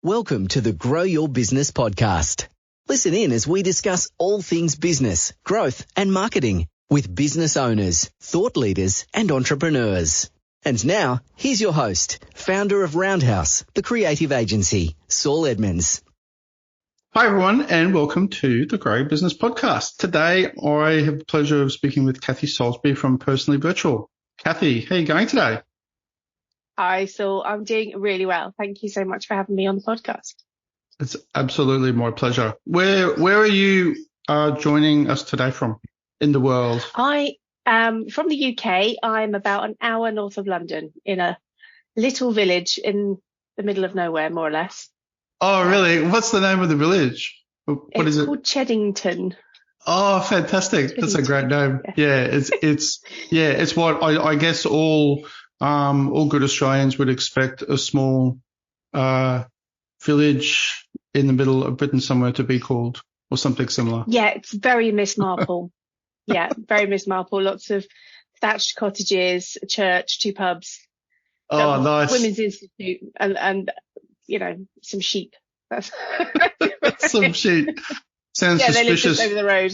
Welcome to the Grow Your Business podcast. Listen in as we discuss all things business, growth and marketing with business owners, thought leaders and entrepreneurs. And now, here's your host, founder of Roundhouse, the creative agency, Saul Edmonds. Hi everyone and welcome to the Grow Your Business podcast. Today I have the pleasure of speaking with Kathy Salisbury from Personally Virtual. Kathy, how are you going today? Hi, Saul. I'm doing really well. Thank you so much for having me on the podcast. It's absolutely my pleasure. Where are you joining us today from in the world? I am from the UK. I'm about an hour north of London in a little village in the middle of nowhere, more or less. Oh, really? What's the name of the village? What is it? It's called Cheddington. Oh, fantastic. That's a great name. Yeah, it's what I guess all good Australians would expect a small village in the middle of Britain somewhere to be called, or something similar. Yeah, it's very Miss Marple. Yeah, very Miss Marple. Lots of thatched cottages, a church, 2 pubs. Oh, nice. Women's Institute and you know, some sheep. That's some sheep. Sounds they live suspicious. just over the road.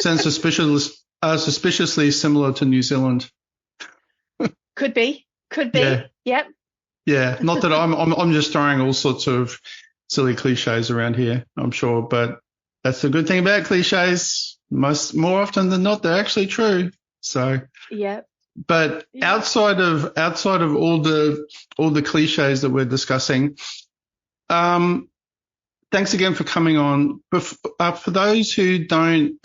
Sounds suspiciously similar to New Zealand. Could be. Yeah. Yep. Yeah. Not that I'm just throwing all sorts of silly cliches around here, I'm sure, but that's the good thing about cliches. More often than not, they're actually true. So. Yeah. But outside of all the cliches that we're discussing, thanks again for coming on. For those who don't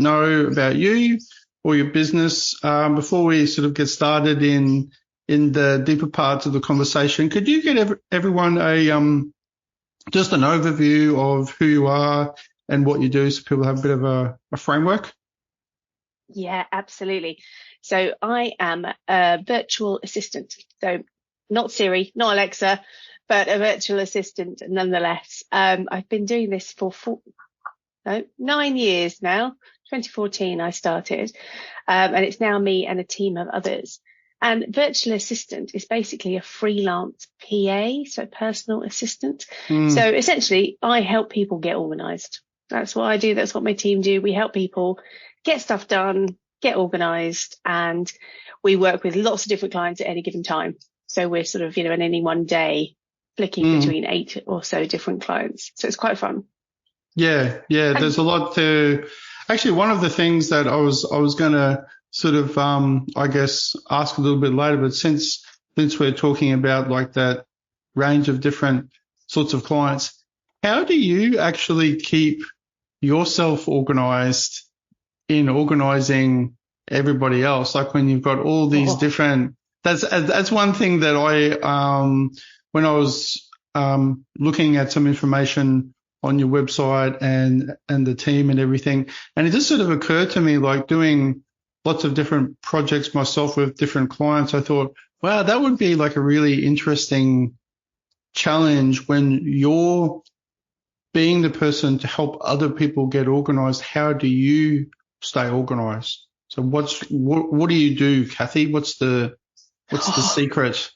know about you or your business, before we sort of get started in the deeper parts of the conversation, could you get everyone just an overview of who you are and what you do, so people have a bit of a framework? Yeah, absolutely. So I am a virtual assistant. So not Siri, not Alexa, but a virtual assistant nonetheless. I've been doing this for 9 years now. 2014 I started, and it's now me and a team of others. And virtual assistant is basically a freelance PA, so personal assistant. So essentially, I help people get organised. That's what I do. That's what my team do. We help people get stuff done, get organised, and we work with lots of different clients at any given time. So we're sort of, in any one day, flicking between 8 or so different clients. So it's quite fun. Yeah. There's a lot to. Actually, one of the things that I was going to sort of, I guess, ask a little bit later, but since we're talking about like that range of different sorts of clients, how do you actually keep yourself organised in organising everybody else? Like when you've got all these different, that's one thing that I, when I was looking at some information on your website and the team and everything, and it just sort of occurred to me, like doing lots of different projects myself with different clients, I thought, wow, that would be like a really interesting challenge when you're being the person to help other people get organised. How do you stay organised? So what do you do, Kathy? What's the secret?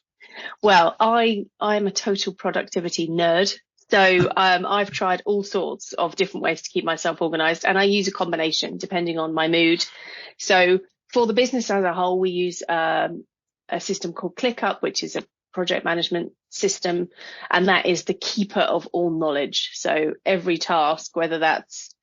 Well, I'm a total productivity nerd. So I've tried all sorts of different ways to keep myself organised, and I use a combination depending on my mood. So for the business as a whole, we use a system called ClickUp, which is a project management system, and that is the keeper of all knowledge. So every task, whether that's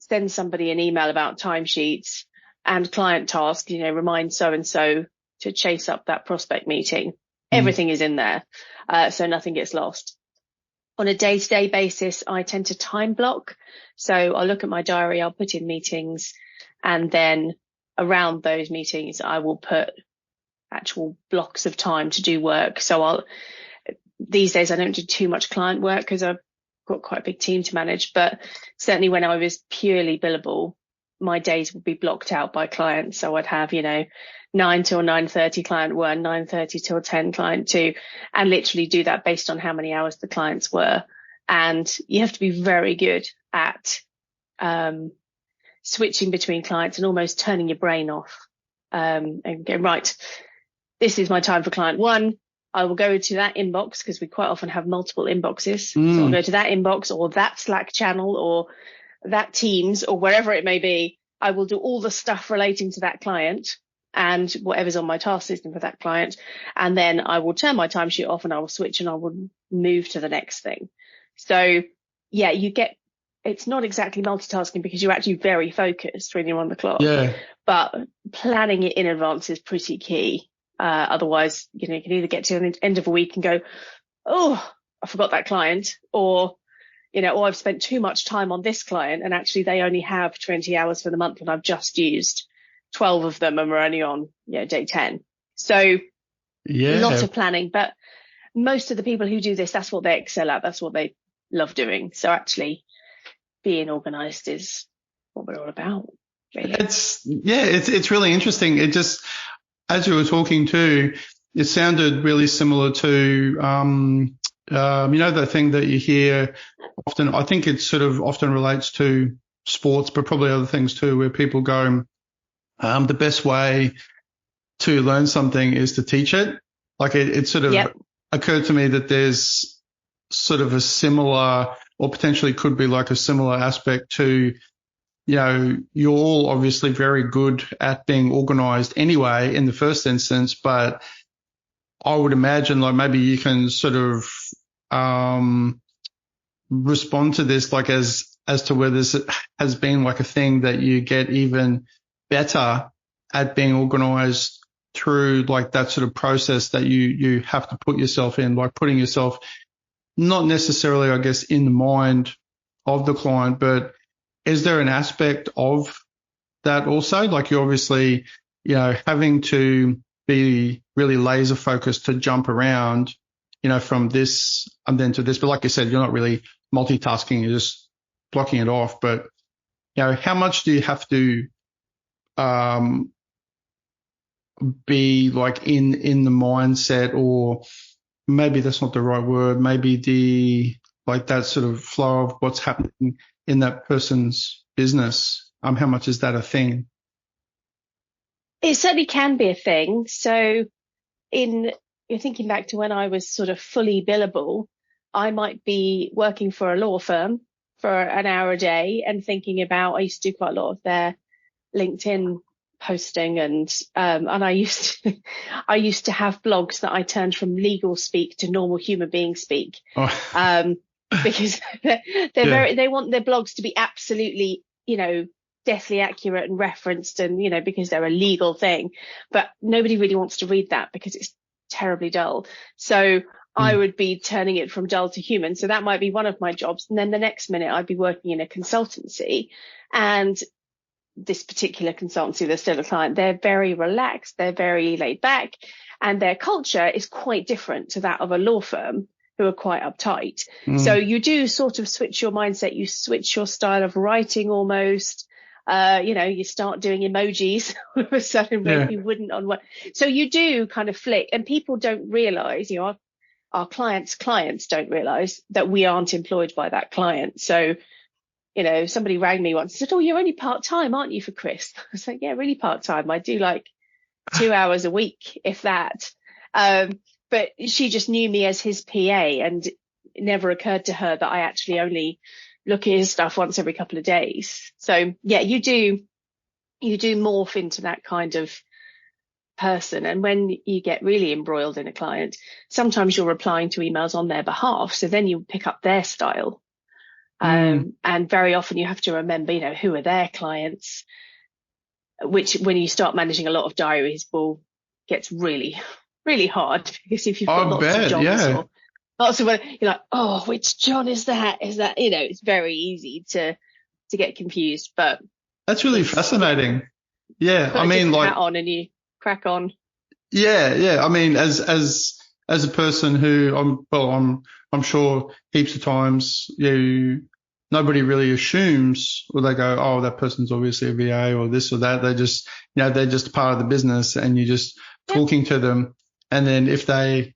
send somebody an email about timesheets and client task, remind so-and-so to chase up that prospect meeting, everything is in there, so nothing gets lost. On a day-to-day basis, I tend to time block. So I'll look at my diary, I'll put in meetings, and then around those meetings, I will put actual blocks of time to do work. So these days I don't do too much client work because I've got quite a big team to manage, but certainly when I was purely billable, my days would be blocked out by clients. So I'd have, 9 till 9:30 client 1, 9:30 till 10 client 2, and literally do that based on how many hours the clients were. And you have to be very good at switching between clients and almost turning your brain off and going, right, this is my time for client 1, I will go to that inbox because we quite often have multiple inboxes. So I'll go to that inbox or that Slack channel or that Teams or wherever it may be. I will do all the stuff relating to that client and whatever's on my task system for that client. And then I will turn my timesheet off and I will switch and I will move to the next thing. So yeah, it's not exactly multitasking because you're actually very focused when you're on the clock. Yeah. But planning it in advance is pretty key. Otherwise, you can either get to the end of a week and go, oh, I forgot that client, or, I've spent too much time on this client and actually they only have 20 hours for the month and I've just used 12 of them and we're only on, day 10. So a lot of planning, but most of the people who do this, that's what they excel at. That's what they love doing. So actually being organized is what we're all about, really. It's really interesting. It just, as you were talking too, it sounded really similar to, the thing that you hear often. I think it sort of often relates to sports, but probably other things too, where people go, the best way to learn something is to teach it. Like it sort of occurred to me that there's sort of a similar, or potentially could be like a similar aspect to, you're all obviously very good at being organized anyway in the first instance, but I would imagine like maybe you can sort of respond to this like as to whether this has been like a thing that you get even better at being organized through like that sort of process that you have to put yourself in, like putting yourself not necessarily, I guess, in the mind of the client, but is there an aspect of that also? Like you're obviously, having to be really laser focused to jump around, from this and then to this. But like you said, you're not really multitasking, you're just blocking it off. But, how much do you have to be like in the mindset, or maybe that's not the right word, maybe that sort of flow of what's happening in that person's business? How much is that a thing? It certainly can be a thing. So you're thinking back to when I was sort of fully billable, I might be working for a law firm for an hour a day and thinking about, I used to do quite a lot of their LinkedIn posting and I used to have blogs that I turned from legal speak to normal human being speak. Because they want their blogs to be absolutely, deathly accurate and referenced and, because they're a legal thing, but nobody really wants to read that because it's terribly dull. So I would be turning it from dull to human. So that might be one of my jobs. And then the next minute I'd be working in a consultancy, and this particular consultancy, they're still a client. They're very relaxed. They're very laid back, and their culture is quite different to that of a law firm, who are quite uptight. So you do sort of switch your mindset. You switch your style of writing almost. You start doing emojis all of a sudden where you wouldn't on one. So you do kind of flick, and people don't realize, our clients' don't realize that we aren't employed by that client. So, somebody rang me once and said, oh, you're only part-time, aren't you, for Chris? I was like, yeah, really part-time. I do like 2 hours a week, if that. But she just knew me as his PA, and it never occurred to her that I actually only look at his stuff once every couple of days. So yeah, you do morph into that kind of person. And when you get really embroiled in a client, sometimes you're replying to emails on their behalf. So then you pick up their style. And very often you have to remember, who are their clients, which when you start managing a lot of diaries gets really, really hard, because if you've got lots of Johns or lots of, you're like, oh, which John is that? It's very easy to get confused, but that's really fascinating. Yeah. I mean, hat on and you crack on. Yeah. I mean, as a person who I'm sure heaps of times nobody really assumes, or they go, oh, that person's obviously a VA or this or that. They just, they're just part of the business, and you're just talking to them. And then if it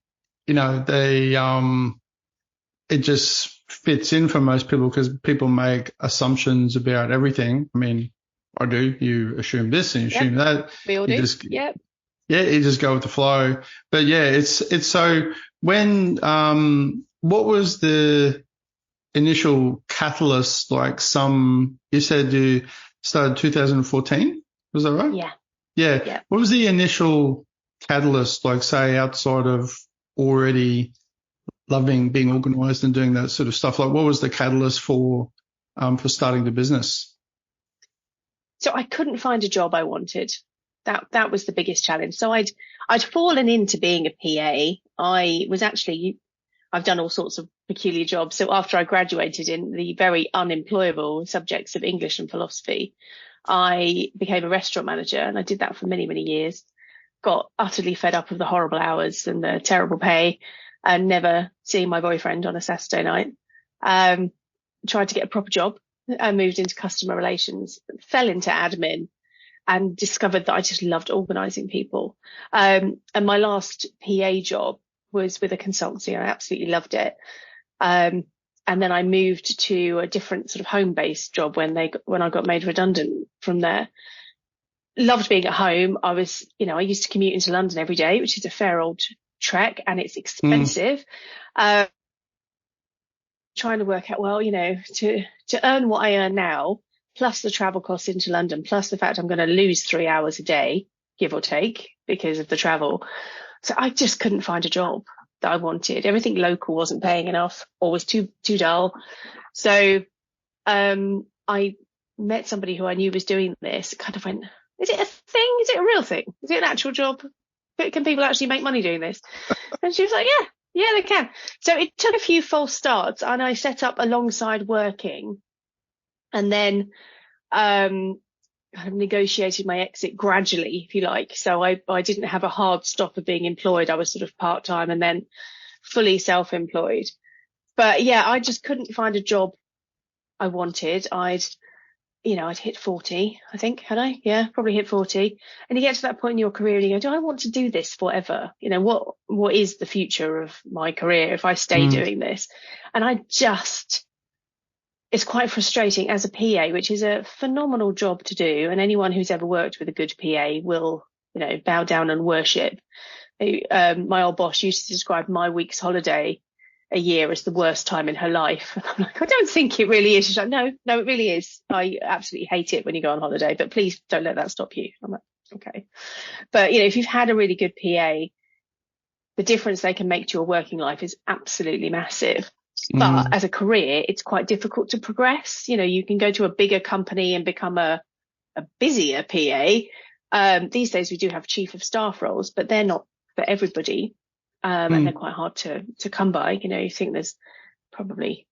just fits in for most people, because people make assumptions about everything. I mean, I do. You assume this and you assume that. We all do. Yeah, you just go with the flow. But yeah, it's so when, what was the initial catalyst? Like you said you started 2014. Was that right? Yeah. Yeah. Yeah. What was the initial catalyst, like say outside of already loving being organized and doing that sort of stuff? Like what was the catalyst for starting the business? So I couldn't find a job I wanted. That was the biggest challenge. So I'd fallen into being a PA. I've done all sorts of peculiar jobs. So after I graduated in the very unemployable subjects of English and philosophy, I became a restaurant manager, and I did that for many, many years. Got utterly fed up of the horrible hours and the terrible pay and never seeing my boyfriend on a Saturday night. Tried to get a proper job. I moved into customer relations, fell into admin, and discovered that I just loved organising people. And my last PA job was with a consultancy. I absolutely loved it. And then I moved to a different sort of home-based job when I got made redundant from there. Loved being at home. I used to commute into London every day, which is a fair old trek, and it's expensive. Trying to work out, well, to earn what I earn now, plus the travel costs into London, plus the fact I'm going to lose 3 hours a day, give or take, because of the travel. So I just couldn't find a job that I wanted. Everything local wasn't paying enough or was too dull. So I met somebody who I knew was doing this, kind of went, is it a thing? Is it a real thing? Is it an actual job? Can people actually make money doing this? And she was like, yeah, they can. So it took a few false starts, and I set up alongside working, and then kind of negotiated my exit gradually, if you like. So I didn't have a hard stop of being employed. I was sort of part-time and then fully self-employed. But yeah, I just couldn't find a job I wanted. I'd hit 40, I think, had I? Yeah, probably hit 40. And you get to that point in your career and you go, do I want to do this forever? What is the future of my career if I stay doing this? And it's quite frustrating as a PA, which is a phenomenal job to do. And anyone who's ever worked with a good PA will, bow down and worship. My old boss used to describe my week's holiday a year as the worst time in her life. And I'm like, I don't think it really is. She's like, no, it really is. I absolutely hate it when you go on holiday, but please don't let that stop you. I'm like, okay. But, if you've had a really good PA, the difference they can make to your working life is absolutely massive. But as a career, it's quite difficult to progress. You can go to a bigger company and become a busier PA. These days we do have chief of staff roles, but they're not for everybody. And they're quite hard to come by. You think there's probably,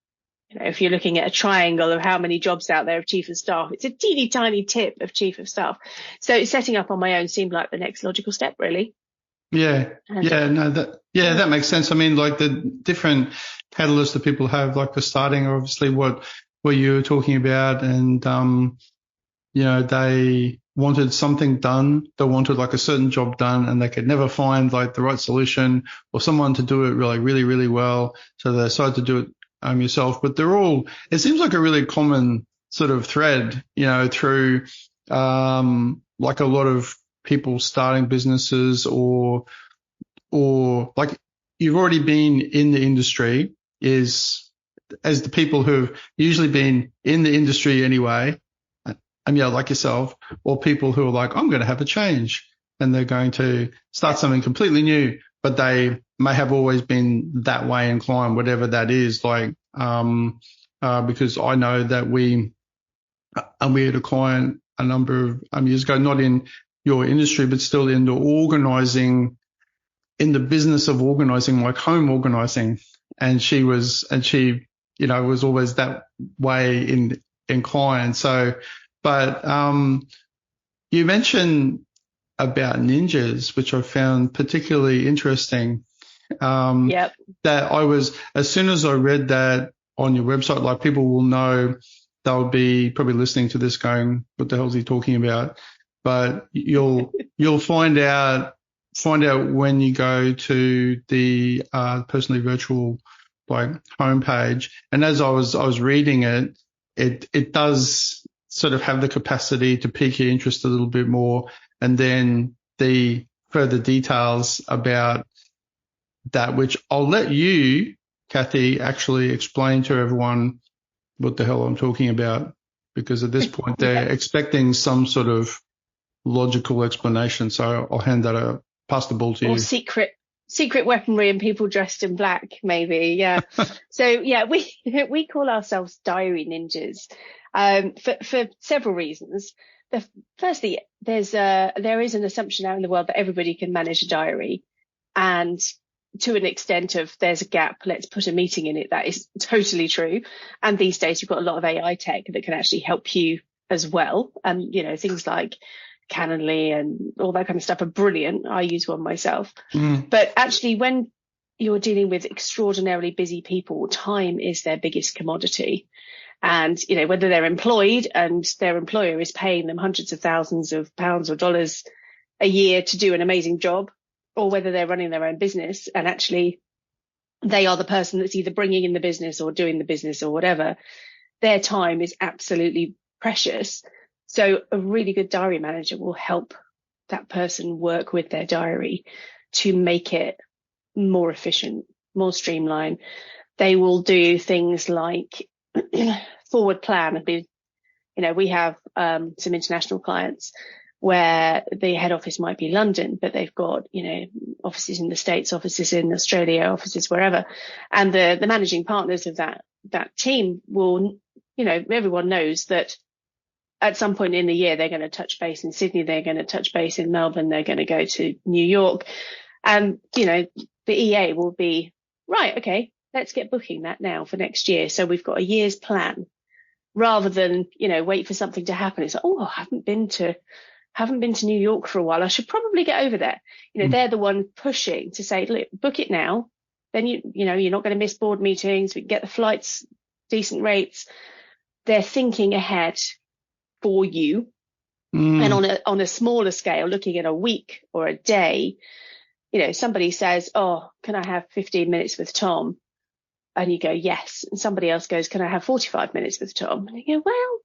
if you're looking at a triangle of how many jobs out there of chief of staff, it's a teeny tiny tip of chief of staff. So setting up on my own seemed like the next logical step, really. Yeah. That makes sense. I mean, like the different catalysts that people have, like the starting, obviously what you were talking about, and, they wanted something done. They wanted like a certain job done, and they could never find like the right solution or someone to do it really, really, really well. So they decided to do it yourself. But it seems like a really common sort of thread, through like a lot of people starting businesses or like you've already been in the industry as the people who've usually been in the industry anyway. And like yourself, or people who are like, I'm going to have a change, and they're going to start something completely new, but they may have always been that way inclined, whatever that is. Like, because I know that we had a client a number of years ago, not in your industry, but still in the business of organizing, like home organizing. And she was always that way inclined. So, but you mentioned about ninjas, which I found particularly interesting. Yep. That as soon as I read that on your website, like people will know, they'll be probably listening to this going, what the hell is he talking about? But you'll find out when you go to the personally virtual like homepage. And as I was reading it does sort of have the capacity to pique your interest a little bit more. And then the further details about that, which I'll let you, Kathy, actually explain to everyone what the hell I'm talking about, because at this point they're expecting some sort of logical explanation. So I'll pass the ball to you. Or secret weaponry and people dressed in black, maybe. Yeah. So yeah, we call ourselves diary ninjas, for several reasons. Firstly, there is an assumption out in the world that everybody can manage a diary, and to an extent of there's a gap, let's put a meeting in it. That is totally true. And these days you've got a lot of AI tech that can actually help you as well. And, things like Calendly and all that kind of stuff are brilliant. I use one myself. But actually, when you're dealing with extraordinarily busy people, time is their biggest commodity. And, whether they're employed and their employer is paying them hundreds of thousands of pounds or dollars a year to do an amazing job, or whether they're running their own business and actually they are the person that's either bringing in the business or doing the business or whatever, their time is absolutely precious. So a really good diary manager will help that person work with their diary to make it more efficient, more streamlined. They will do things like forward plan. We have some international clients where the head office might be London, but they've got, offices in the States, offices in Australia, offices wherever. And the managing partners of that team will, everyone knows that at some point in the year, they're going to touch base in Sydney, they're going to touch base in Melbourne, they're going to go to New York. And, the EA will be, right, okay, let's get booking that now for next year. So we've got a year's plan rather than, wait for something to happen. It's like, I haven't been to New York for a while. I should probably get over there. They're the one pushing to say, look, book it now. Then you're not going to miss board meetings. We can get the flights, decent rates. They're thinking ahead for you. And on a smaller scale, looking at a week or a day, somebody says, can I have 15 minutes with Tom? And you go, yes. And somebody else goes, can I have 45 minutes with Tom? And you go, well,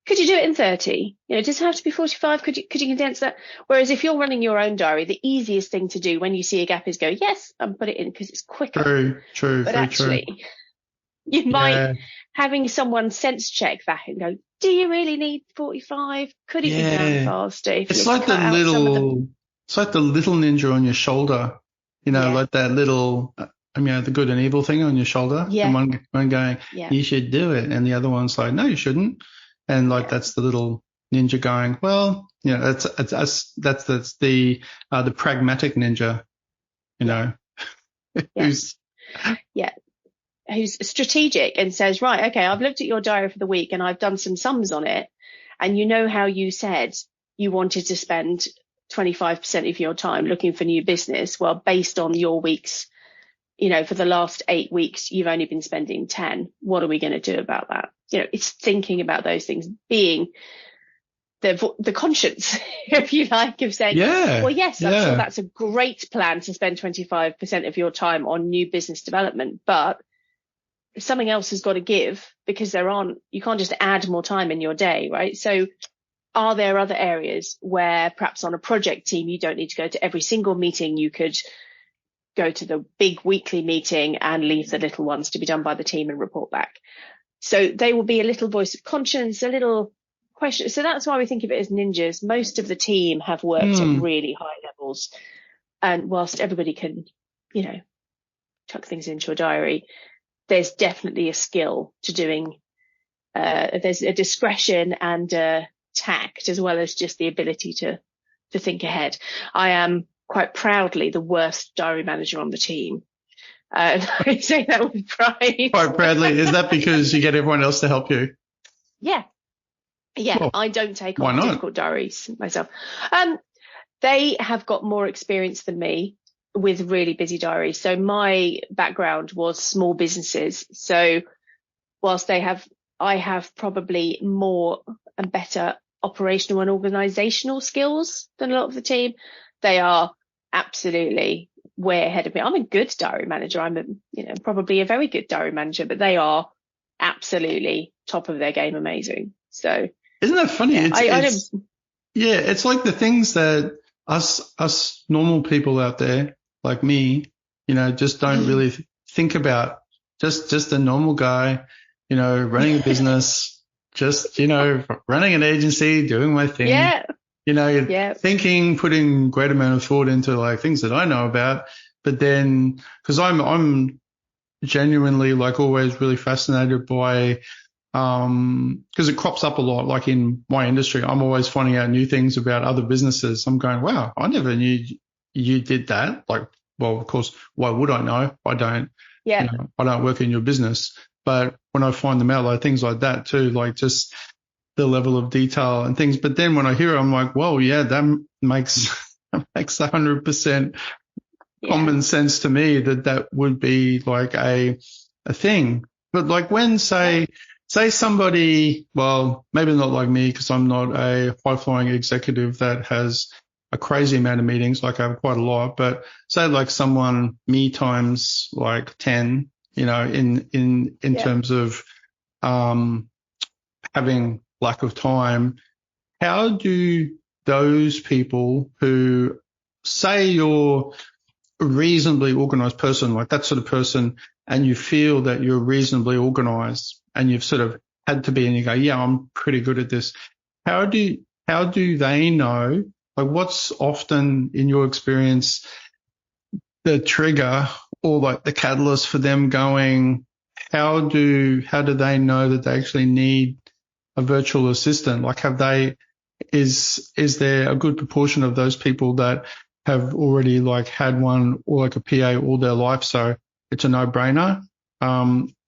could you do it in 30? Does it have to be 45? Could you condense that? Whereas if you're running your own diary, the easiest thing to do when you see a gap is go, yes, and put it in because it's quicker. True. But very actually, true. you might having someone sense check that and go, do you really need 45? Could it be done faster? It's like the little ninja on your shoulder, like that little, the good and evil thing on your shoulder. Yeah. And one going, you should do it. And the other one's like, no, you shouldn't. And that's the little ninja going, well, that's the pragmatic ninja, who's strategic and says, right, okay, I've looked at your diary for the week and I've done some sums on it. And how you said you wanted to spend 25% of your time looking for new business. Well, based on your weeks, for the last 8 weeks, you've only been spending 10. What are we going to do about that? It's thinking about those things, being the conscience, if you like, of saying, well, yes, I'm sure that's a great plan to spend 25% of your time on new business development, but something else has got to give because you can't just add more time in your day, right? So are there other areas where perhaps on a project team, you don't need to go to every single meeting? You could go to the big weekly meeting and leave the little ones to be done by the team and report back. So they will be a little voice of conscience, a little question. So that's why we think of it as ninjas. Most of the team have worked at really high levels. And whilst everybody can, tuck things into a diary, there's definitely a skill to doing, there's a discretion and tact as well as just the ability to think ahead. I am quite proudly the worst diary manager on the team. I say that with pride. Quite proudly. Is that because you get everyone else to help you? Yeah. Well, I don't take on difficult diaries myself. They have got more experience than me with really busy diaries. So my background was small businesses. So whilst I have probably more and better operational and organizational skills than a lot of the team, they are absolutely way ahead of me. I'm a good diary manager. I'm probably a very good diary manager, but they are absolutely top of their game, amazing. So isn't that funny? Yeah, it's like the things that us normal people out there like me, just don't really think about just a normal guy, running a business, just, running an agency, doing my thing, thinking, putting great amount of thought into like things that I know about. But then, cause I'm genuinely like always really fascinated by, because it crops up a lot, like in my industry, I'm always finding out new things about other businesses. I'm going, wow, I never knew you did that. Like, well, of course, why would I know? I don't, I don't work in your business, but when I find them out, like things like that too, like just the level of detail and things. But then when I hear it, I'm like, well, yeah, that makes 100% common sense to me that would be like a thing. But like when say somebody, well, maybe not like me because I'm not a high-flying executive that has a crazy amount of meetings, like I have quite a lot, but say like someone, me times like 10, in terms of having lack of time, how do those people who say you're a reasonably organized person, like that sort of person, and you feel that you're reasonably organized and you've sort of had to be, and you go, yeah, I'm pretty good at this. How do they know, like what's often in your experience the trigger or like the catalyst for them going, how do they know that they actually need a virtual assistant? Like is there a good proportion of those people that have already like had one or like a PA all their life, so it's a no-brainer?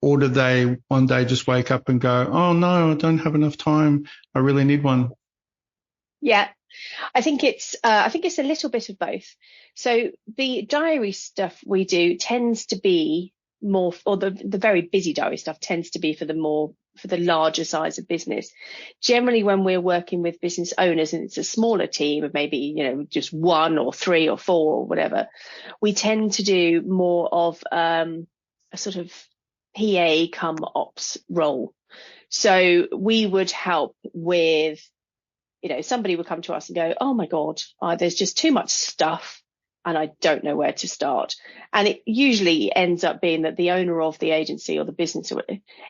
Or do they one day just wake up and go, oh no, I don't have enough time, I really need one? Yeah, I think it's a little bit of both. So the diary stuff we do tends to be more, or the very busy diary stuff tends to be for the larger size of business. Generally, when we're working with business owners and it's a smaller team of maybe, just 1 or 3 or 4 or whatever, we tend to do more of a sort of PA come ops role. So we would help with, somebody would come to us and go, oh my God, there's just too much stuff and I don't know where to start. And it usually ends up being that the owner of the agency or the business, or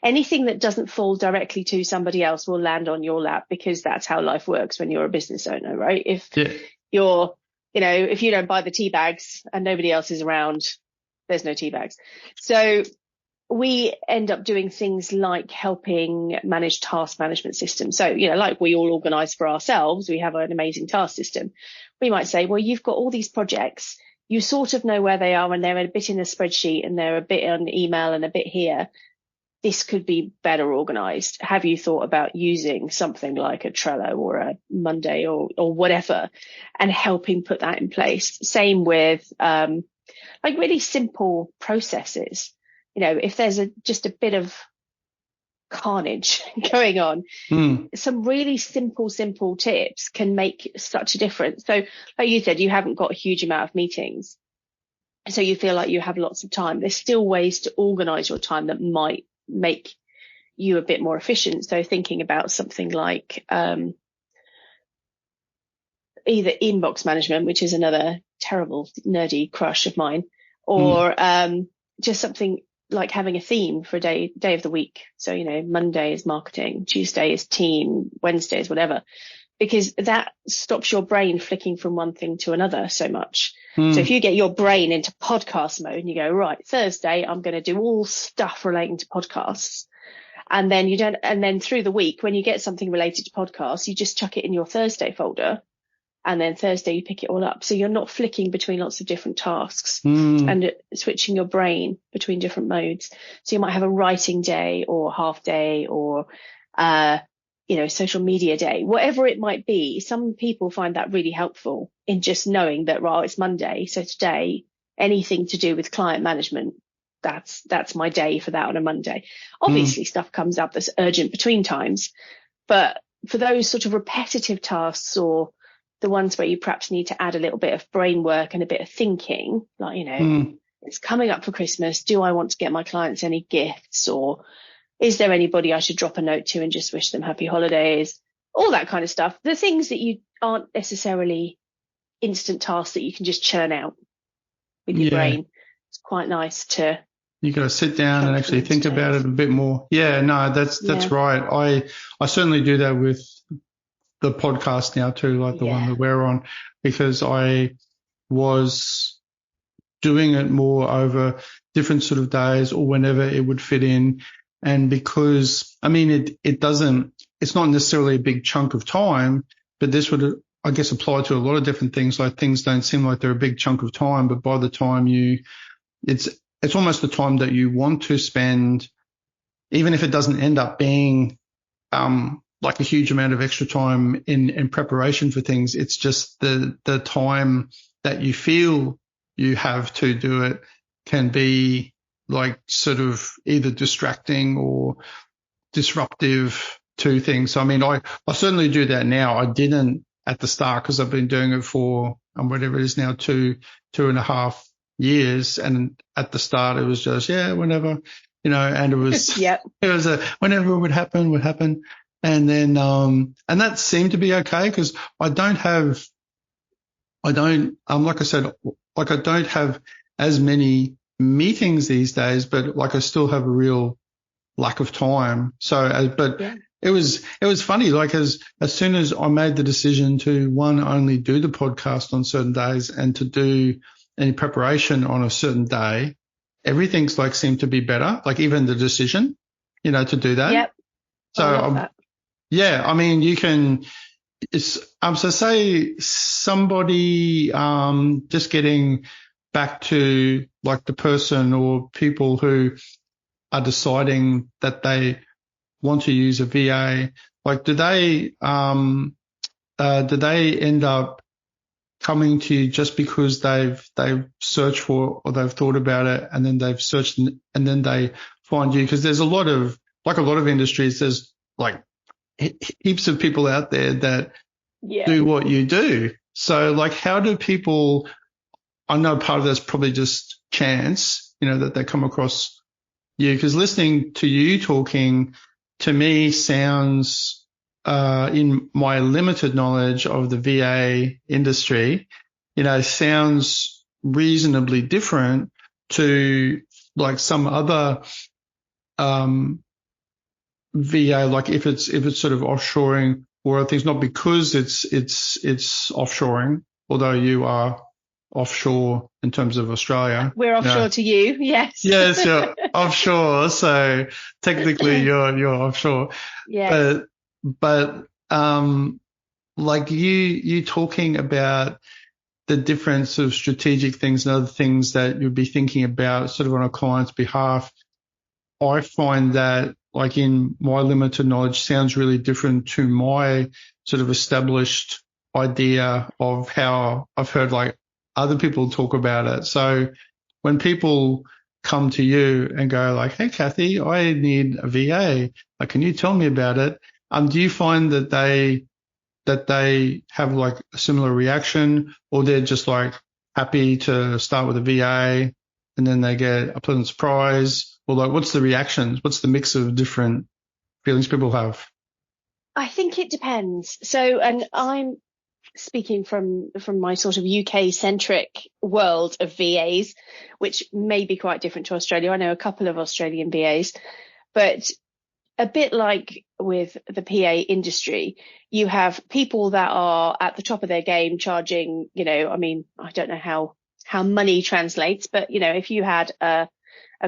anything that doesn't fall directly to somebody else will land on your lap, because that's how life works when you're a business owner, right? If you're, if you don't buy the tea bags and nobody else is around, there's no tea bags. So we end up doing things like helping manage task management systems. So, like we all organize for ourselves, we have an amazing task system. We might say, well, you've got all these projects, you sort of know where they are, and they're a bit in a spreadsheet and they're a bit on email and a bit here. This could be better organized. Have you thought about using something like a Trello or a Monday or whatever, and helping put that in place? Same with like really simple processes. If there's just a bit of carnage going on, some really simple tips can make such a difference. So like you said, you haven't got a huge amount of meetings, so you feel like you have lots of time. There's still ways to organize your time that might make you a bit more efficient. So thinking about something like either inbox management, which is another terrible nerdy crush of mine, or just something like having a theme for a day of the week. So, Monday is marketing, Tuesday is team, Wednesday is whatever, because that stops your brain flicking from one thing to another so much. So if you get your brain into podcast mode and you go, right, Thursday, I'm going to do all stuff relating to podcasts. And then through the week, when you get something related to podcasts, you just chuck it in your Thursday folder. And then Thursday you pick it all up. So you're not flicking between lots of different tasks and switching your brain between different modes. So you might have a writing day or half day or, social media day, whatever it might be. Some people find that really helpful in just knowing that, well, it's Monday. So today, anything to do with client management, that's my day for that on a Monday. Obviously stuff comes up that's urgent between times, but for those sort of repetitive tasks, or the ones where you perhaps need to add a little bit of brain work and a bit of thinking, like, it's coming up for Christmas. Do I want to get my clients any gifts? Or is there anybody I should drop a note to and just wish them happy holidays? All that kind of stuff. The things that you aren't necessarily instant tasks that you can just churn out with your brain. It's quite nice to. You got to sit down and actually think about it a bit more. Yeah, no, that's right. I certainly do that with the podcast now too, like the one that we're on, because I was doing it more over different sort of days or whenever it would fit in. And because, I mean, it's not necessarily a big chunk of time, but this would, I guess, apply to a lot of different things. Like things don't seem like they're a big chunk of time, but by the time it's almost the time that you want to spend, even if it doesn't end up being, like a huge amount of extra time in preparation for things. It's just the time that you feel you have to do it can be like sort of either distracting or disruptive to things. So, I mean, I certainly do that now. I didn't at the start because I've been doing it for whatever it is now, 2.5 years. And at the start it was just, whenever, and it was, it was whenever it would happen. And then, and that seemed to be okay because I don't have as many meetings these days, but like I still have a real lack of time. So, it was funny, like as soon as I made the decision to only do the podcast on certain days and to do any preparation on a certain day, everything's like seemed to be better, like even the decision, to do that. Yep. So, I mean, you can, so say somebody, just getting back to like the person or people who are deciding that they want to use a VA, like do they end up coming to you just because they've searched for or they've thought about it and then they've searched and then they find you? Because there's a lot of industries, there's like heaps of people out there that do what you do. So like how do people, I know part of that's probably just chance, that they come across you, because listening to you talking to me sounds, in my limited knowledge of the VA industry, sounds reasonably different to like some other, VA, like if it's sort of offshoring or other things, not because it's offshoring, although you are offshore in terms of Australia. We're offshore to you, yes. Yes, you're offshore, so technically you're offshore. Yes. But like you talking about the different sort of strategic things and other things that you'd be thinking about sort of on a client's behalf, I find that like in my limited knowledge sounds really different to my sort of established idea of how I've heard like other people talk about it. So when people come to you and go like, hey, Kathy, I need a VA, like, can you tell me about it? Do you find that they have like a similar reaction, or they're just like happy to start with a VA and then they get a pleasant surprise? Or like, what's the reactions? What's the mix of different feelings people have? I think it depends. So, and I'm speaking from my sort of UK centric world of VAs, which may be quite different to Australia. I know a couple of Australian VAs, but a bit like with the PA industry, you have people that are at the top of their game charging, I mean, I don't know how money translates, but, if you had a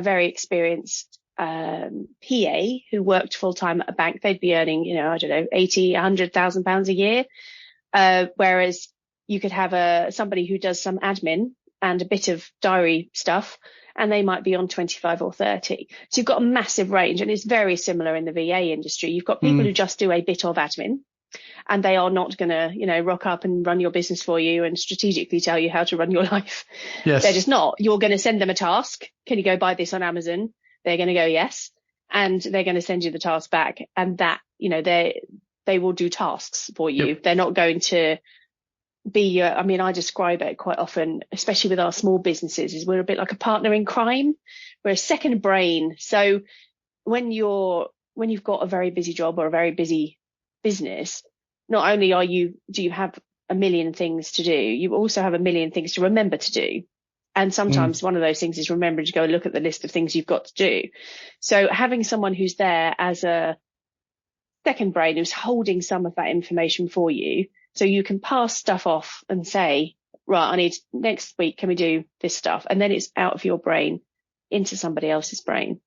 very experienced PA who worked full time at a bank, they'd be earning, I don't know, 80, 100,000 pounds a year. Whereas you could have somebody who does some admin and a bit of diary stuff, and they might be on 25 or 30. So you've got a massive range, and it's very similar in the VA industry. You've got people who just do a bit of admin, and they are not going to, rock up and run your business for you and strategically tell you how to run your life. Yes. They're just not. You're going to send them a task. Can you go buy this on Amazon? They're going to go, yes. And they're going to send you the task back. And that, they will do tasks for you. Yep. They're not going to be, I describe it quite often, especially with our small businesses, is we're a bit like a partner in crime. We're a second brain. So when you've got a very busy job or a very busy business, not only do you have a million things to do, you also have a million things to remember to do. And sometimes one of those things is remembering to go and look at the list of things you've got to do. So having someone who's there as a second brain, who's holding some of that information for you, so you can pass stuff off and say, right, I need next week, can we do this stuff? And then it's out of your brain into somebody else's brain.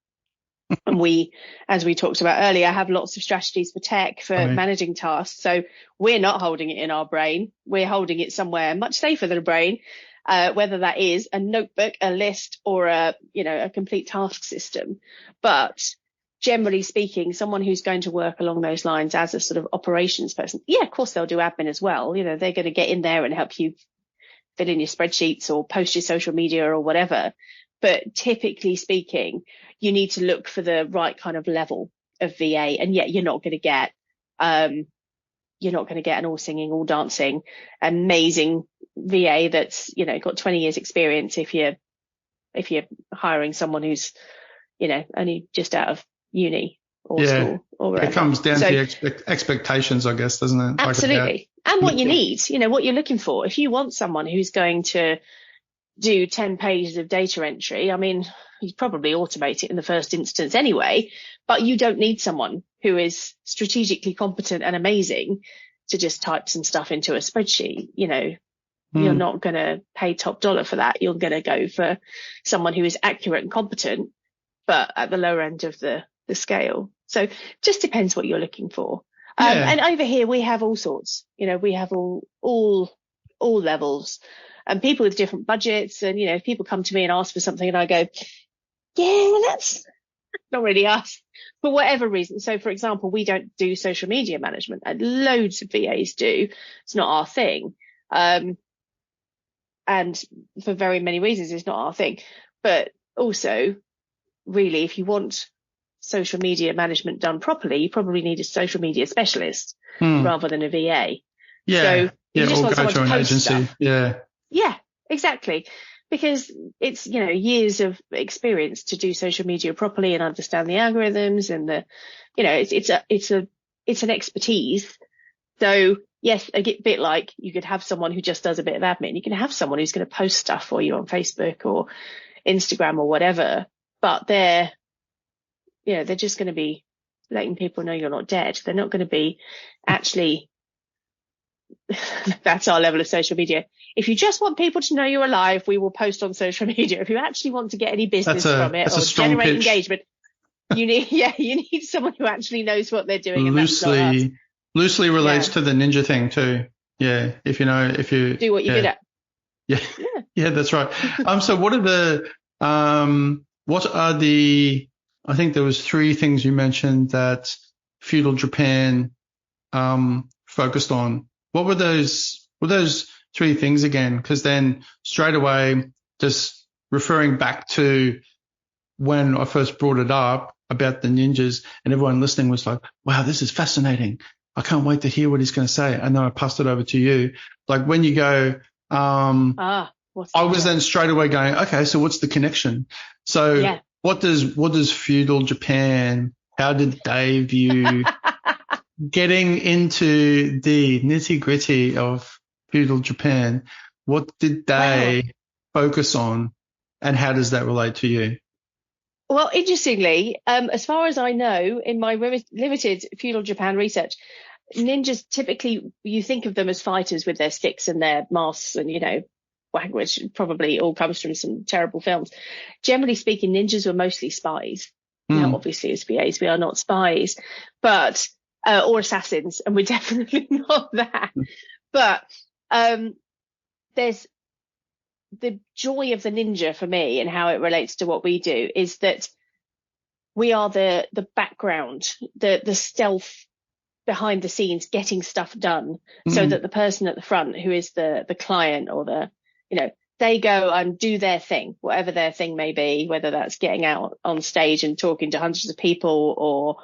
And we, as we talked about earlier, have lots of strategies for tech, for managing tasks. So we're not holding it in our brain. We're holding it somewhere much safer than a brain, whether that is a notebook, a list, or a complete task system. But generally speaking, someone who's going to work along those lines as a sort of operations person, of course they'll do admin as well. They're going to get in there and help you fill in your spreadsheets or post your social media or whatever. But typically speaking, you need to look for the right kind of level of VA. And yet you're not going to get an all singing, all dancing, amazing VA that's, got 20 years experience if you're hiring someone who's, only just out of uni or school or wherever. It comes down to expectations, I guess, doesn't it? Absolutely. And what you need, what you're looking for. If you want someone who's going to do 10 pages of data entry, I mean, you'd probably automate it in the first instance anyway, but you don't need someone who is strategically competent and amazing to just type some stuff into a spreadsheet. You're not going to pay top dollar for that. You're going to go for someone who is accurate and competent, but at the lower end of the scale. So just depends what you're looking for. And over here we have all sorts, we have all levels and people with different budgets. And, if people come to me and ask for something and I go, that's not really us for whatever reason. So for example, we don't do social media management, and loads of VAs do. It's not our thing. And for very many reasons, it's not our thing. But also, really, if you want social media management done properly, you probably need a social media specialist rather than a VA. So you just want someone to post agency. Stuff. Yeah, exactly. Because it's, years of experience to do social media properly and understand the algorithms and it's an expertise. So yes, a bit like you could have someone who just does a bit of admin. You can have someone who's going to post stuff for you on Facebook or Instagram or whatever, but they're just going to be letting people know you're not dead. They're not going to be actually, that's our level of social media. If you just want people to know you're alive, we will post on social media. If you actually want to get any business from it or generate engagement, you need someone who actually knows what they're doing. And loosely relates to the ninja thing too. Yeah. If you do what you're good at. Yeah, that's right. So what are the, I think there was 3 things you mentioned that feudal Japan focused on. What were those 3 things again? Because then straight away, just referring back to when I first brought it up about the ninjas, and everyone listening was like, wow, this is fascinating. I can't wait to hear what he's going to say. And then I passed it over to you. Like when you go, I was then straight away going, okay, so what's the connection? So what does feudal Japan, how did they view getting into the nitty gritty of feudal Japan? What did they focus on, and how does that relate to you? Well, interestingly, as far as I know, in my limited feudal Japan research, ninjas typically, you think of them as fighters with their sticks and their masks and, which probably all comes from some terrible films. Generally speaking, ninjas were mostly spies. Now, obviously, as VAs, we are not spies, but or assassins, and we're definitely not that. But there's the joy of the ninja for me, and how it relates to what we do is that we are the background, the stealth behind the scenes, getting stuff done, so that the person at the front, who is the client or they go and do their thing, whatever their thing may be, whether that's getting out on stage and talking to hundreds of people or,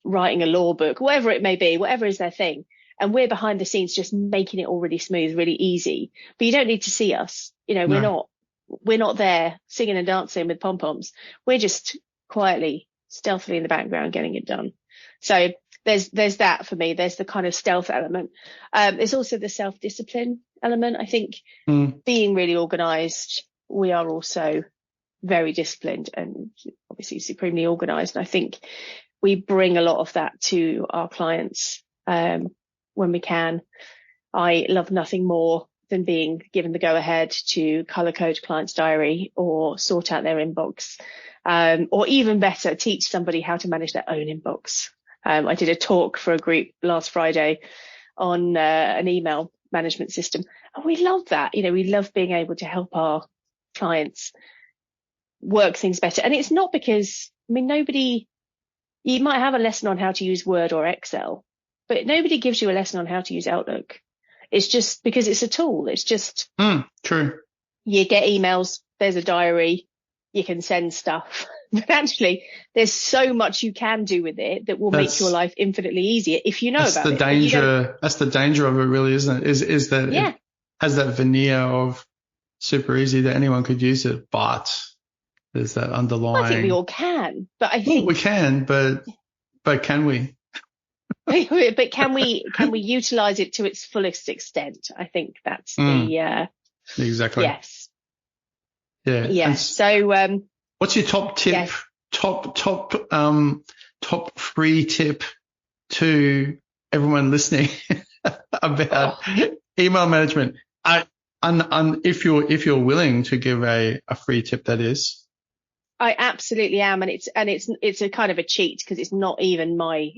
writing a law book, whatever it may be, whatever is their thing. And we're behind the scenes just making it all really smooth, really easy. But you don't need to see us. We're not there singing and dancing with pom-poms. We're just quietly, stealthily in the background getting it done. So there's that for me. There's the kind of stealth element. There's also the self-discipline element. I think being really organized, we are also very disciplined and obviously supremely organized. And I think we bring a lot of that to our clients when we can. I love nothing more than being given the go-ahead to color code a client's diary or sort out their inbox, or even better, teach somebody how to manage their own inbox. I did a talk for a group last Friday on an email management system, and we love that. We love being able to help our clients work things better. And it's not because, you might have a lesson on how to use Word or Excel, but nobody gives you a lesson on how to use Outlook. It's just because it's a tool. It's just true. You get emails, there's a diary, you can send stuff. But actually, there's so much you can do with it that will make your life infinitely easier if you know about it. That's the danger of it, really, isn't it? Is that it has that veneer of super easy that anyone could use it, but there's that underlying. I think we all can, but I think we can, but can we? But can we utilize it to its fullest extent? I think that's the exactly. Yes. Yeah. Yeah. So what's your top tip? Yes. Top free tip to everyone listening about email management. If you're willing to give a free tip, that is. I absolutely am, and it's a kind of a cheat because it's not even my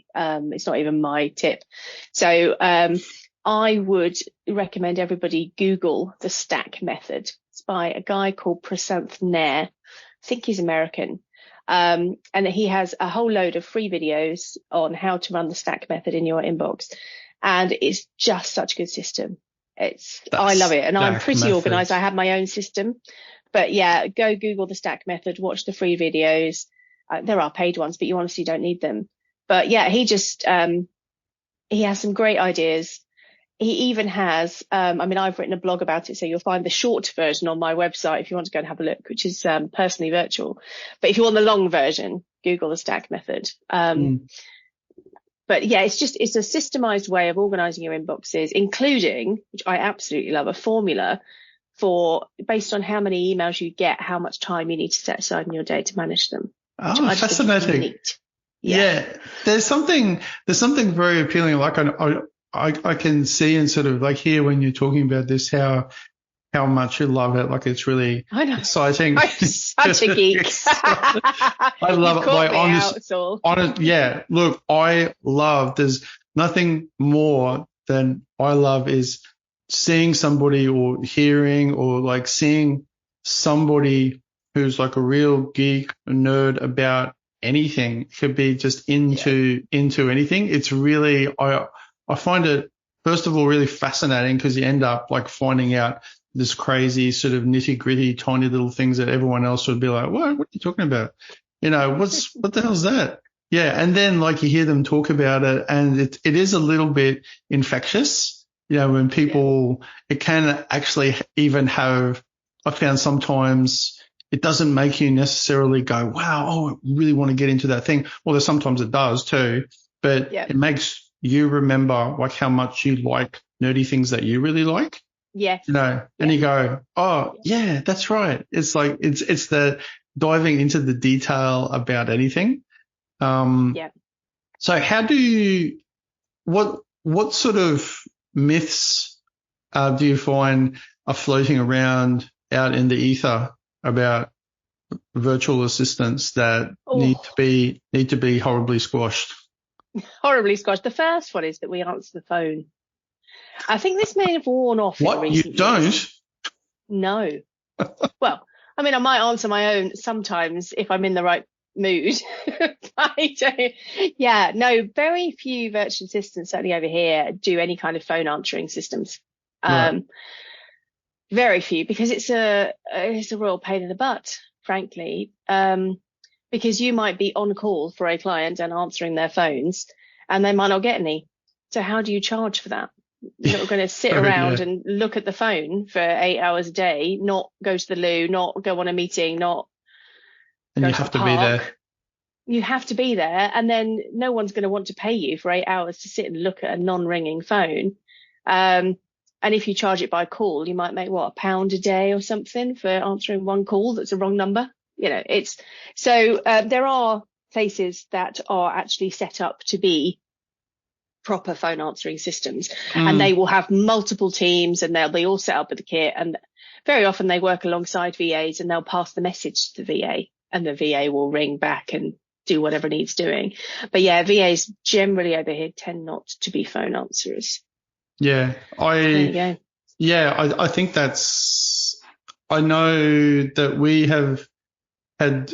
tip. So I would recommend everybody Google the stack method. It's by a guy called Prasanth Nair. I think he's American, and he has a whole load of free videos on how to run the stack method in your inbox, and it's just such a good system. I love it, and I'm pretty organized. I have my own system. But yeah, go Google the stack method, watch the free videos. There are paid ones, but you honestly don't need them. But yeah, he has some great ideas. He even has, I've written a blog about it, so you'll find the short version on my website if you want to go and have a look, which is personally virtual. But if you want the long version, Google the stack method. But yeah, it's a systemized way of organizing your inboxes, including, which I absolutely love, a formula for based on how many emails you get, how much time you need to set aside in your day to manage them. Oh, fascinating. Yeah. There's something very appealing. Like I can see and sort of like hear when you're talking about this, how much you love it. Like it's really exciting. I'm such a geek. I love it. Like honest. Yeah. Look, there's nothing more than I love is seeing somebody or hearing or like seeing somebody who's like a real geek, a nerd about anything. It could be just into anything. It's really, I find it, first of all, really fascinating because you end up like finding out this crazy sort of nitty gritty, tiny little things that everyone else would be like, what are you talking about? What the hell's that? Yeah. And then like you hear them talk about it and it is a little bit infectious. When people, it can actually even have, I found sometimes it doesn't make you necessarily go, wow, I really want to get into that thing. Well, sometimes it does too, but it makes you remember like how much you like nerdy things that you really like. Yes. And you go, oh yeah, that's right. It's like, it's the diving into the detail about anything. So how do you, what sort of myths do you find are floating around out in the ether about virtual assistants that need to be horribly squashed? Horribly squashed. The first one is that we answer the phone. I think this may have worn off. What? You don't? Years. No. Well, I might answer my own sometimes if I'm in the right mood. I don't. Yeah, no, very few virtual assistants, certainly over here, do any kind of phone answering systems. Right. Very few, because it's a real pain in the butt, frankly. Because you might be on call for a client and answering their phones, and they might not get any. So how do you charge for that? You're not going to sit around and look at the phone for 8 hours a day, not go to the loo, not go on a meeting, not. And you have to be there. you have to be there, and then no one's going to want to pay you for 8 hours to sit and look at a non-ringing phone. And if you charge it by call, you might make £1 a day or something for answering one call that's a wrong number. It's so there are places that are actually set up to be proper phone answering systems, and they will have multiple teams, and they'll be all set up with the kit, and very often they work alongside VAs, and they'll pass the message to the VA, and the VA will ring back and do whatever needs doing. But yeah, VAs generally over here tend not to be phone answerers. Yeah, There you go. I think I know that we have had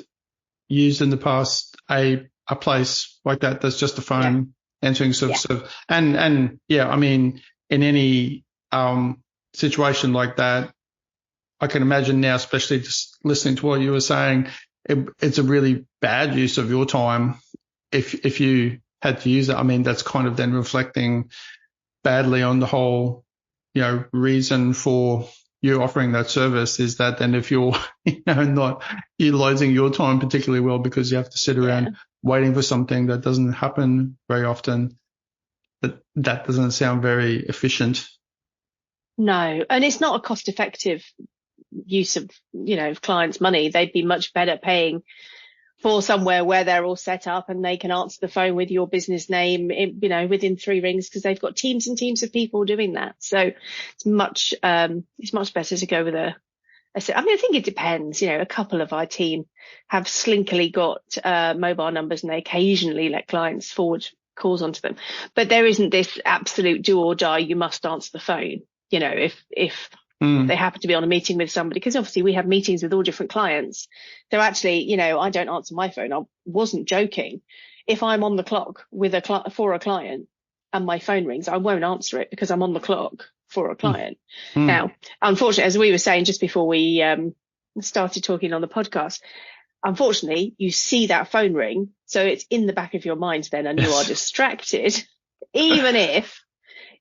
used in the past a place like that's just a phone answering service. And I mean, in any situation like that, I can imagine now, especially just listening to what you were saying, it's a really bad use of your time if you had to use it. I mean, that's kind of then reflecting badly on the whole, reason for you offering that service, is that then if you're, not utilizing your time particularly well because you have to sit around waiting for something that doesn't happen very often, that doesn't sound very efficient. No, and it's not a cost-effective use of, clients' money. They'd be much better paying for somewhere where they're all set up and they can answer the phone with your business name, within 3 rings, because they've got teams and teams of people doing that. So it's much better to go with I think it depends. A couple of our team have slinkily got mobile numbers, and they occasionally let clients forward calls onto them. But there isn't this absolute do or die, you must answer the phone. If they happen to be on a meeting with somebody, because obviously we have meetings with all different clients. So actually, I don't answer my phone. I wasn't joking. If I'm on the clock with for a client and my phone rings, I won't answer it because I'm on the clock for a client. Now, unfortunately, as we were saying just before we started talking on the podcast, unfortunately, you see that phone ring, so it's in the back of your mind then, and you are distracted. Even if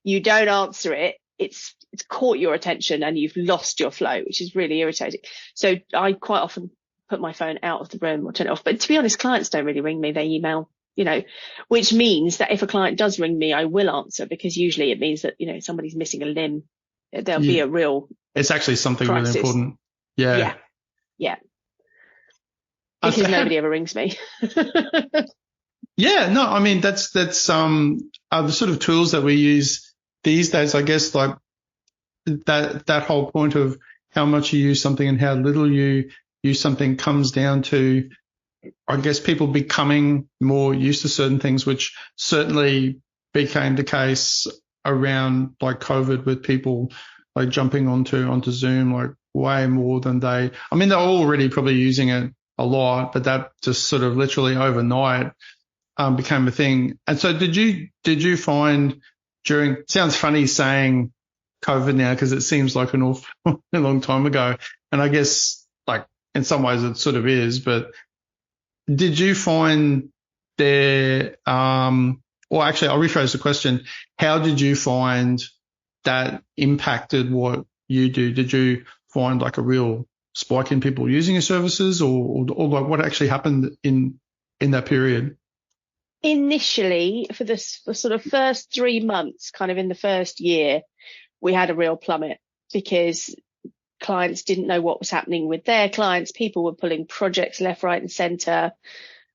you don't answer it, it's caught your attention and you've lost your flow, which is really irritating. So I quite often put my phone out of the room or turn it off. But to be honest, clients don't really ring me. They email, which means that if a client does ring me, I will answer, because usually it means that, somebody's missing a limb. There'll be a real It's actually something crisis. really important. Yeah. Because nobody ever rings me. Yeah, no, I mean, that's the sort of tools that we use these days, I guess, like that whole point of how much you use something and how little you use something comes down to, I guess, people becoming more used to certain things, which certainly became the case around like COVID, with people like jumping onto Zoom like way more than they're already probably using it a lot, but that just sort of literally overnight became a thing. And so did you find sounds funny saying COVID now, because it seems like an awful long time ago, and I guess like in some ways it sort of is, but did you find there, or actually I'll rephrase the question, how did you find that impacted what you do? Did you find like a real spike in people using your services, or like what actually happened in that period? Initially, for the sort of first 3 months, kind of in the first year, we had a real plummet because clients didn't know what was happening with their clients. People were pulling projects left, right and centre.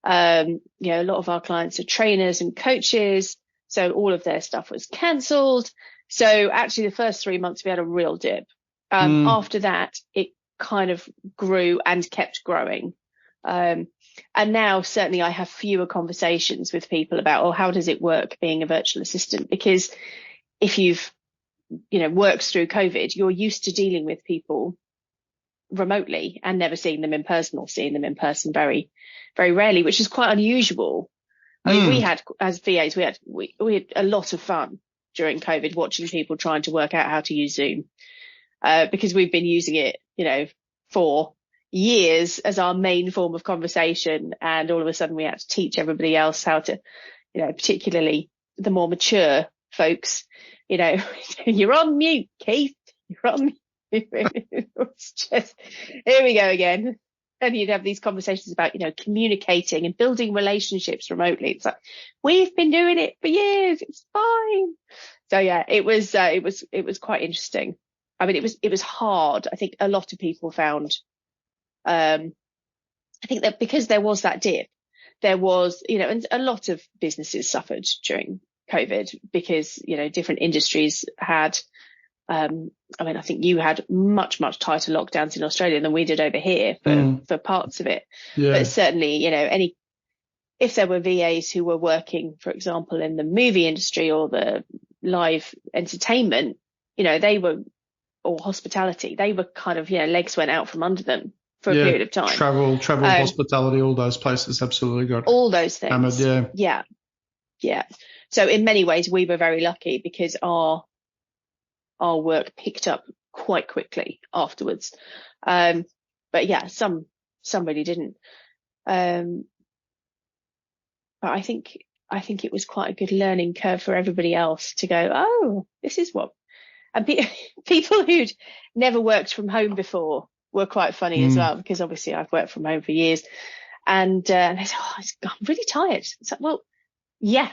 A lot of our clients are trainers and coaches, so all of their stuff was cancelled. So actually the first 3 months we had a real dip. After that, it kind of grew and kept growing. And now certainly I have fewer conversations with people about, how does it work being a virtual assistant? Because if you've, worked through COVID, you're used to dealing with people remotely and never seeing them in person, or seeing them in person very, very rarely, which is quite unusual. I mean, we had, as VAs, we had a lot of fun during COVID watching people trying to work out how to use Zoom, because we've been using it, for years as our main form of conversation, and all of a sudden we had to teach everybody else how to, particularly the more mature folks, you're on mute, Keith, you're on mute. It's just, here we go again. and you'd have these conversations about, communicating and building relationships remotely. It's like, we've been doing it for years. It's fine. So yeah, it was quite interesting. I mean, it was hard. I think a lot of people found, I think that because there was that dip, there was, and a lot of businesses suffered during COVID because, different industries had, I think you had much, much tighter lockdowns in Australia than we did over here for parts of it. Yeah. But certainly, if there were VAs who were working, for example, in the movie industry or the live entertainment, or hospitality, they were kind of, legs went out from under them for a period of time. Travel, hospitality, all those places absolutely got all those things. Hammered, yeah. So in many ways, we were very lucky because our work picked up quite quickly afterwards. But yeah, some really didn't. But I think it was quite a good learning curve for everybody else to go, oh, this is what. And people who'd never worked from home before were quite funny as well, because obviously I've worked from home for years. And they said, I'm really tired. It's like, well, yeah,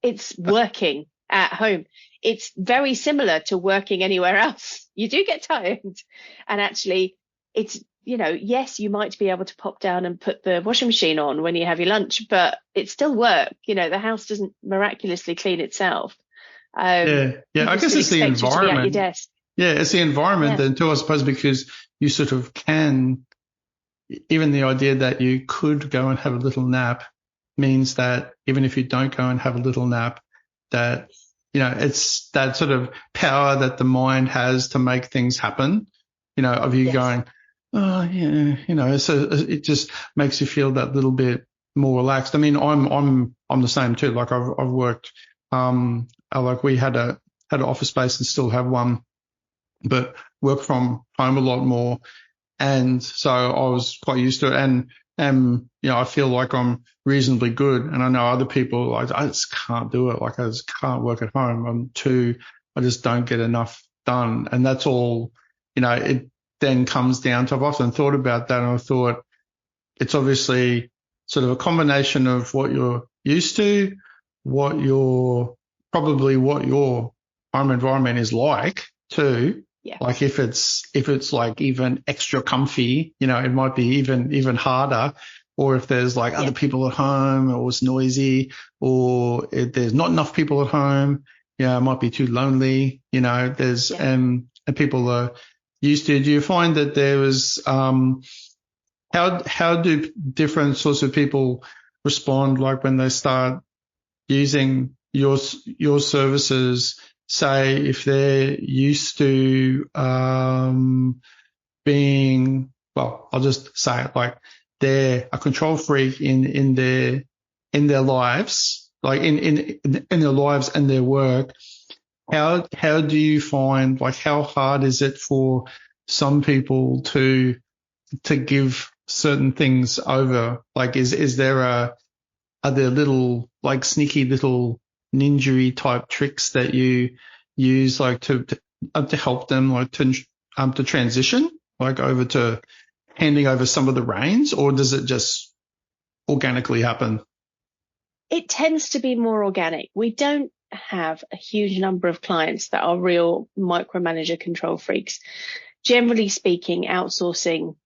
it's working at home. It's very similar to working anywhere else. You do get tired. And actually, it's, yes, you might be able to pop down and put the washing machine on when you have your lunch, but it's still work. The house doesn't miraculously clean itself. I guess it's the environment. Yeah, it's the environment then too, I suppose, because you sort of can, even the idea that you could go and have a little nap means that even if you don't go and have a little nap, that, it's that sort of power that the mind has to make things happen, of you going, oh yeah, so it just makes you feel that little bit more relaxed. I mean, I'm the same too. Like I've worked, like we had an office space and still have one, but work from home a lot more. And so I was quite used to it. And I feel like I'm reasonably good. And I know other people, I just can't do it. Like I just can't work at home. I just don't get enough done. And that's all, it then comes down to, I've often thought about that. And I thought it's obviously sort of a combination of what you're used to, what your home environment is like too. Yeah. Like if it's like even extra comfy, it might be even harder. Or if there's like other people at home, or it's noisy, or if there's not enough people at home, it might be too lonely. There's and people are used to. Do you find that there was how do different sorts of people respond, like when they start using your services? Say if they're used to being, well, I'll just say it, like they're a control freak in their lives, like in their lives and their work. How do you find, like, how hard is it for some people to give certain things over? Like, is there are there little, like, sneaky little ninja type tricks that you use, like to help them, like to transition, like over to handing over some of the reins, or does it just organically happen? It tends to be more organic. We don't have a huge number of clients that are real micromanager control freaks. Generally speaking, outsourcing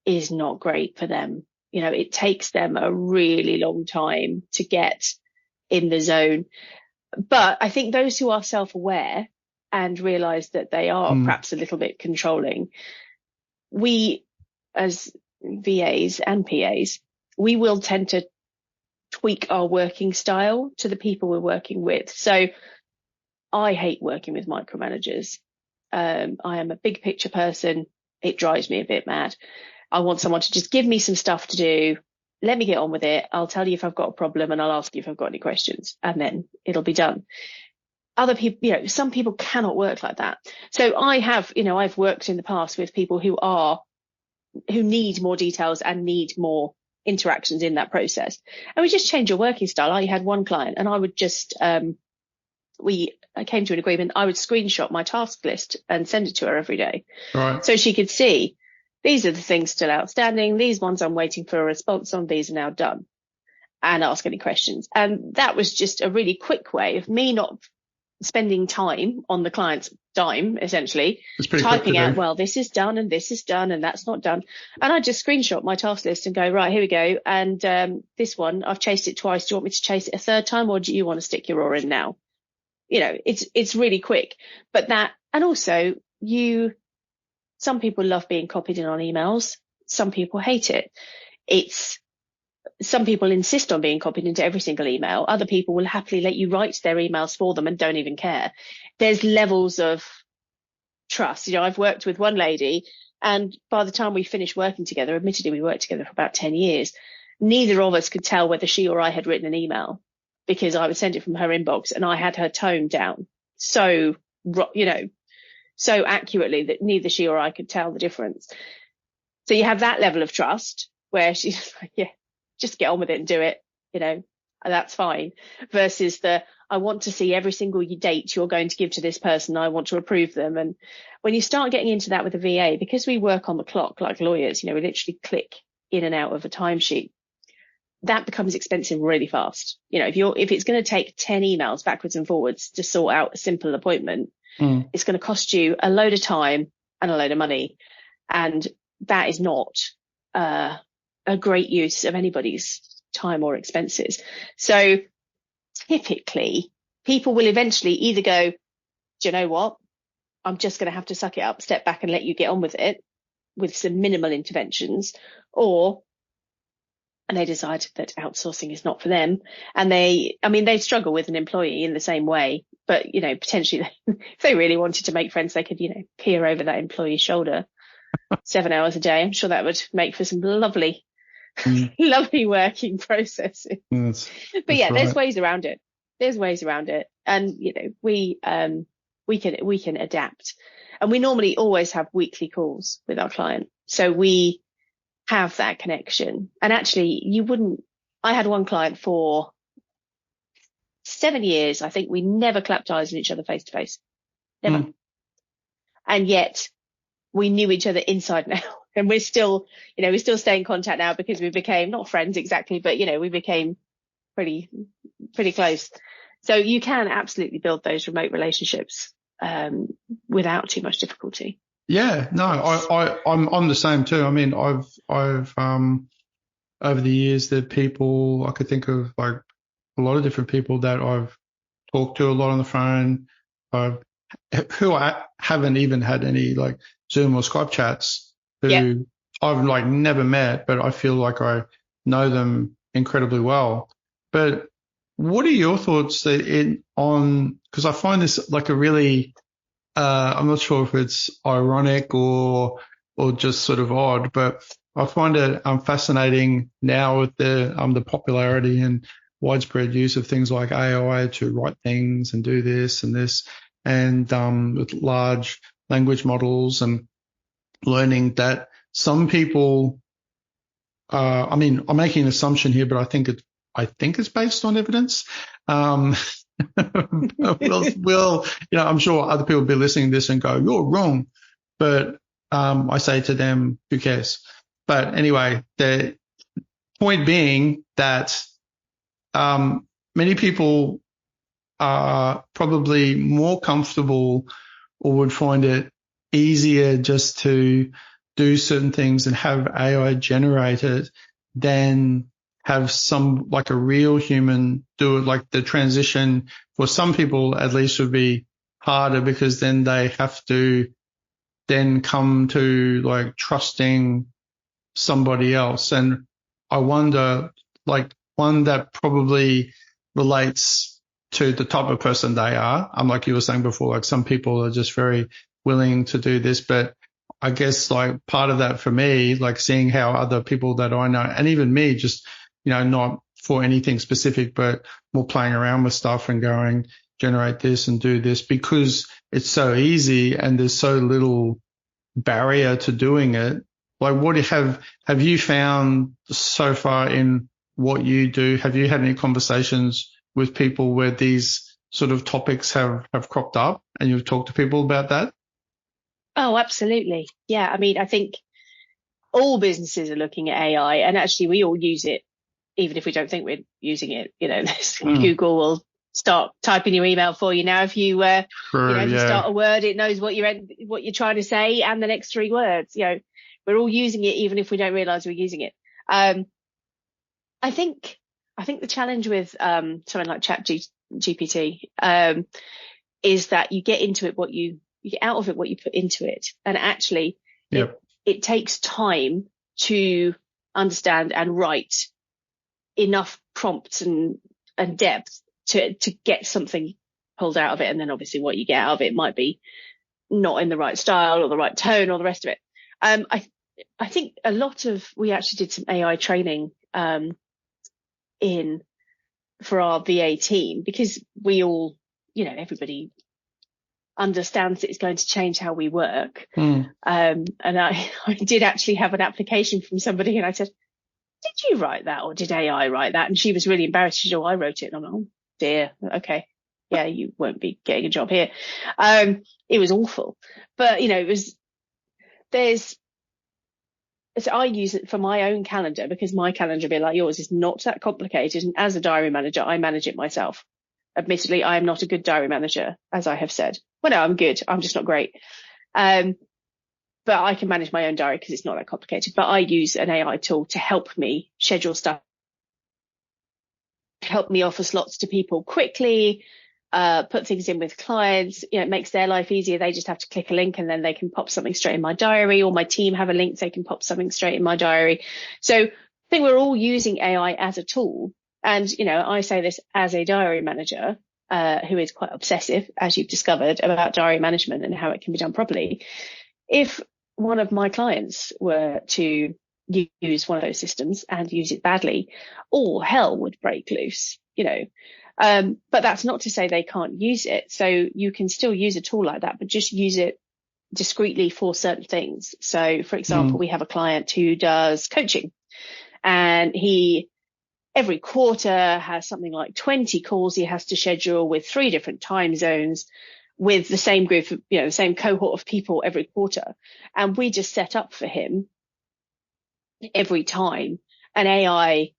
is not great for them. It takes them a really long time to get in the zone. But I think those who are self-aware and realize that they are perhaps a little bit controlling, we as VAs and PAs, we will tend to tweak our working style to the people we're working with. So I hate working with micromanagers. I am a big picture person. It drives me a bit mad. I want someone to just give me some stuff to do. Let me get on with it. I'll tell you if I've got a problem and I'll ask you if I've got any questions, and then it'll be done. Other people, some people cannot work like that. So I have, I've worked in the past with people who need more details and need more interactions in that process. And we just change your working style. I had one client and I would just, I came to an agreement. I would screenshot my task list and send it to her every day. Right. So she could see, These are the things still outstanding. These ones I'm waiting for a response on. These are now done. And ask any questions. And that was just a really quick way of me not spending time on the client's dime, essentially, typing out, well, this is done and this is done and that's not done. And I just screenshot my task list and go, right, here we go. And this one, I've chased it twice. Do you want me to chase it a third time, or do you want to stick your oar in now? You know, it's really quick. But that, and also some people love being copied in on emails. Some people hate it. Some people insist on being copied into every single email. Other people will happily let you write their emails for them and don't even care. There's levels of trust. You know, I've worked with one lady, and by the time we finished working together, admittedly, we worked together for about 10 years, neither of us could tell whether she or I had written an email, because I would send it from her inbox and I had her tone down so, you know, so accurately that neither she or I could tell the difference. So you have that level of trust where she's like, yeah, just get on with it and do it, you know, and that's fine. Versus I want to see every single date you're going to give to this person. I want to approve them. And when you start getting into that with a VA, because we work on the clock like lawyers, you know, we literally click in and out of a timesheet, that becomes expensive really fast. You know, if it's going to take 10 emails backwards and forwards to sort out a simple appointment, it's going to cost you a load of time and a load of money. And that is not a great use of anybody's time or expenses. So typically people will eventually either go, do you know what? I'm just going to have to suck it up, step back and let you get on with it with some minimal interventions, and they decide that outsourcing is not for them. And they struggle with an employee in the same way, but, you know, potentially if they really wanted to make friends, they could, you know, peer over that employee's shoulder 7 hours a day. I'm sure that would make for some lovely working processes. But yeah, right. There's ways around it. And, you know, we can adapt. And we normally always have weekly calls with our client. So we have that connection. And actually I had one client for 7 years. I think we never clapped eyes on each other face to face. Never. And yet we knew each other inside and out. And we still stay in contact now because we became not friends exactly, but, you know, we became pretty close. So you can absolutely build those remote relationships without too much difficulty. Yeah, no, I'm the same too. I mean, I've over the years, the people I could think of, like a lot of different people that I've talked to a lot on the phone, who I haven't even had any like Zoom or Skype chats, who I've like never met, but I feel like I know them incredibly well. But what are your thoughts on, because I find this like a really, I'm not sure if it's ironic or just sort of odd, but I find it fascinating now with the popularity and widespread use of things like AI to write things and do this and this, and with large language models, and learning that some people, I mean, I'm making an assumption here, but I think it's based on evidence. Well, you know, I'm sure other people will be listening to this and go, you're wrong. But I say to them, who cares? But anyway, the point being that many people are probably more comfortable or would find it easier just to do certain things and have AI generate it than have some, like a real human do it. Like the transition for some people at least would be harder, because then they have to then come to like trusting somebody else. And I wonder, like, one that probably relates to the type of person they are. Like you were saying before, like some people are just very willing to do this, but I guess like part of that for me, like seeing how other people that I know, and even me, just, you know, not for anything specific, but more playing around with stuff and going, generate this and do this, because it's so easy and there's so little barrier to doing it. Like, what have you found so far in what you do? Have you had any conversations with people where these sort of topics have cropped up and you've talked to people about that? Oh, absolutely. Yeah. I mean, I think all businesses are looking at AI, and actually we all use it, even if we don't think we're using it. Google will start typing your email for you now. If you, if you start a word, it knows what you're trying to say and the next 3 words. We're all using it, even if we don't realize we're using it. I think the challenge with something like ChatGPT is that you get into it you get out of it what you put into it, and actually it takes time to understand and write enough prompts and depth to get something pulled out of it. And then obviously what you get out of it might be not in the right style or the right tone or the rest of it. I think we actually did some AI training for our VA team, because we all, everybody understands that it's going to change how we work. And I did actually have an application from somebody, and I said, did you write that or did AI write that? And she was really embarrassed. She said, oh, I wrote it. And I'm like, oh dear, okay. Yeah, you won't be getting a job here. It was awful. But, so I use it for my own calendar, because my calendar, a bit like yours, is not that complicated. And as a diary manager, I manage it myself. Admittedly, I am not a good diary manager, as I have said. Well, no, I'm good. I'm just not great. But I can manage my own diary because it's not that complicated. But I use an AI tool to help me schedule stuff, help me offer slots to people quickly, put things in with clients. It makes their life easier. They just have to click a link and then they can pop something straight in my diary, or my team have a link, so they can pop something straight in my diary. So I think we're all using AI as a tool. And, I say this as a diary manager who is quite obsessive, as you've discovered, about diary management and how it can be done properly. If one of my clients were to use one of those systems and use it badly, all hell would break loose, but that's not to say they can't use it. So you can still use a tool like that, but just use it discreetly for certain things. So, for example, we have a client who does coaching, and he every quarter has something like 20 calls he has to schedule with 3 different time zones, with the same group of, the same cohort of people every quarter. And we just set up for him every time an AI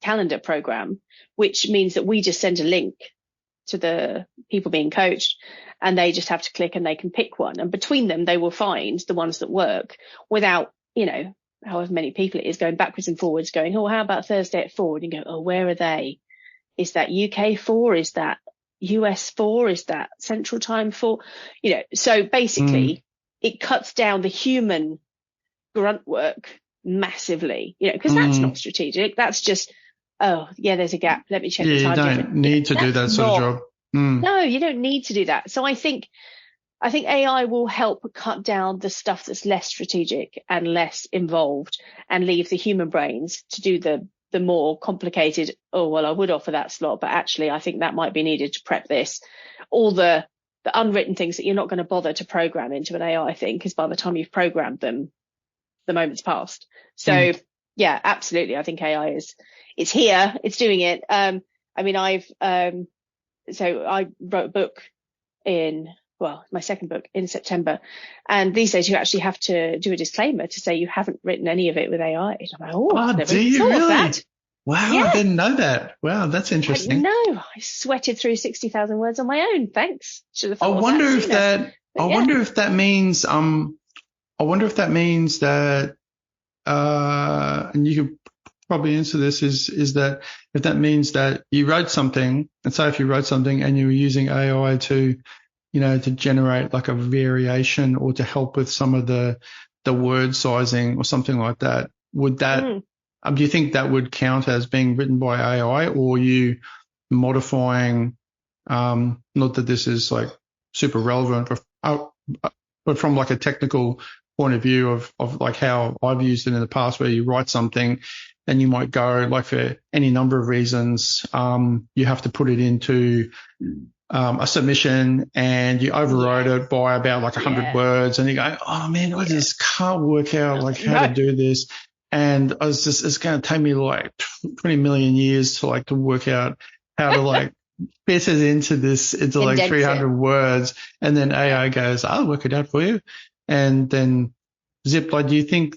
calendar program, which means that we just send a link to the people being coached, and they just have to click and they can pick one. And between them, they will find the ones that work without, however many people it is, going backwards and forwards, going, oh, how about Thursday at 4? And you go, oh, where are they? Is that UK 4? Is that US 4? Is that Central Time 4? So basically it cuts down the human grunt work massively, because that's not strategic. That's just, oh, yeah, there's a gap. Let me check the time. You don't need to do that sort of job. No, you don't need to do that. So I think AI will help cut down the stuff that's less strategic and less involved, and leave the human brains to do the more complicated, oh, well, I would offer that slot, but actually I think that might be needed to prep this. All the unwritten things that you're not going to bother to program into an AI thing, because by the time you've programmed them, the moment's passed. So yeah, absolutely. I think AI it's here, it's doing it. I wrote a book my second book in September. And these days you actually have to do a disclaimer to say you haven't written any of it with AI. And I'm like, do you really? That. Wow, yeah. I didn't know that. Wow, that's interesting. No, I sweated through 60,000 words on my own. Thanks. I wonder if that means that, and you could probably answer this, is that if that means that you wrote something, and say if you wrote something and you were using AI to generate like a variation or to help with some of the word sizing or something like that, would that, do you think that would count as being written by AI, or you modifying, not that this is like super relevant, but from like a technical point of view of like how I've used it in the past, where you write something and you might go, like, for any number of reasons, you have to put it into a submission, and you overrode it by about like 100 words, and you go, oh man, I just can't work out like how to do this. And it's going to take me like 20 million years to work out how to like fit it into like 300 words. And then AI goes, I'll work it out for you. And then zip. Like, do you think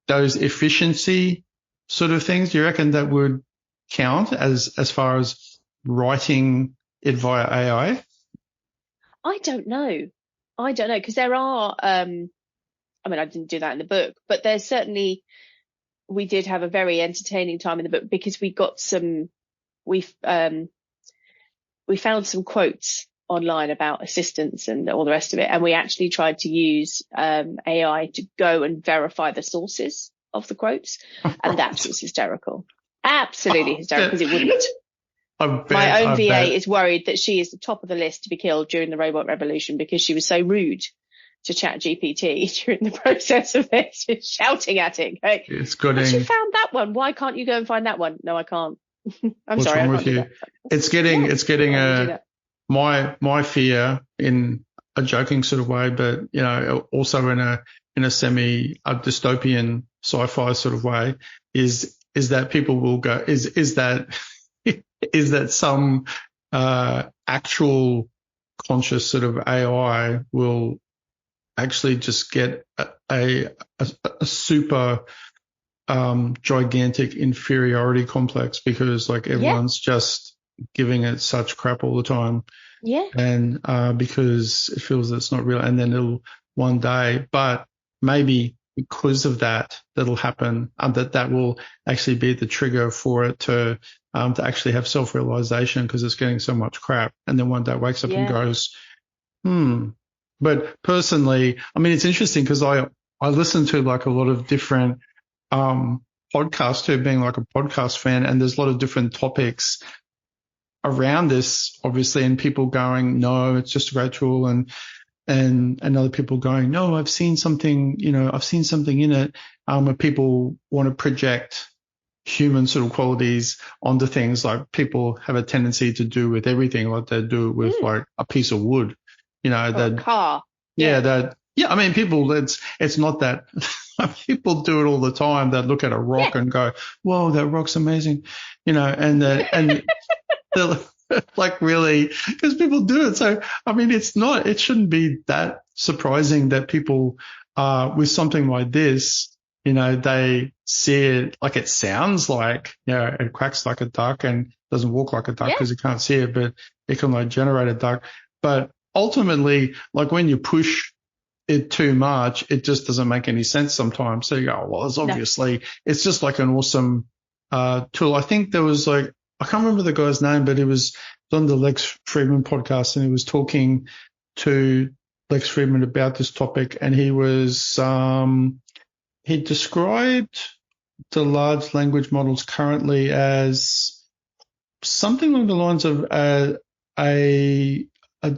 those efficiency sort of things, do you reckon that would count as far as writing it via AI? I don't know because there are. I mean, I didn't do that in the book, but there's certainly. We did have a very entertaining time in the book because we got some. We found some quotes online about assistants and all the rest of it, and we actually tried to use AI to go and verify the sources of the quotes, and that was hysterical, absolutely hysterical, because it wouldn't. My own VA is worried that she is the top of the list to be killed during the robot revolution because she was so rude to ChatGPT during the process of this, shouting at it. Like, it's good. But you found that one. Why can't you go and find that one? No, I can't. What's sorry. Wrong with you? It's getting my fear in a joking sort of way, but also in a semi dystopian sci-fi sort of way is that people will go is that some actual conscious sort of AI will actually just get a super gigantic inferiority complex because everyone's just giving it such crap all the time. Yeah. And because it feels that it's not real, and then it'll one day, but maybe because of that'll happen, that will actually be the trigger for it to actually have self-realization because it's getting so much crap. And then one day it wakes up and goes, But personally, I mean, it's interesting because I listen to a lot of different podcasts too, being a podcast fan, and there's a lot of different topics around this, obviously, and people going, no, it's just a great tool, and other people going, no, I've seen something in it, where people want to project human sort of qualities onto things, like people have a tendency to do with everything, like they do with a piece of wood, a car. I mean, people, it's not that people do it all the time. That look at a rock and go, whoa, that rock's amazing, and they're really, because people do it. So, I mean, it shouldn't be that surprising that people, with something like this, they see it, it sounds like, it quacks like a duck and doesn't walk like a duck because you can't see it, but it can generate a duck. But ultimately, when you push it too much, it just doesn't make any sense sometimes. So you go, well, it's obviously, it's just an awesome tool. I think there was I can't remember the guy's name, but it was on the Lex Friedman podcast, and he was talking to Lex Friedman about this topic, and he was he described the large language models currently as something along the lines of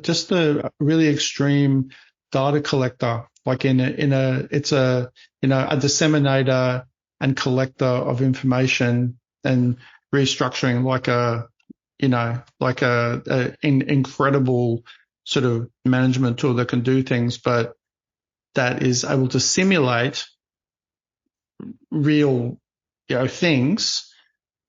just a really extreme data collector, it's a disseminator and collector of information and restructuring an incredible sort of management tool that can do things, but that is able to simulate real, things.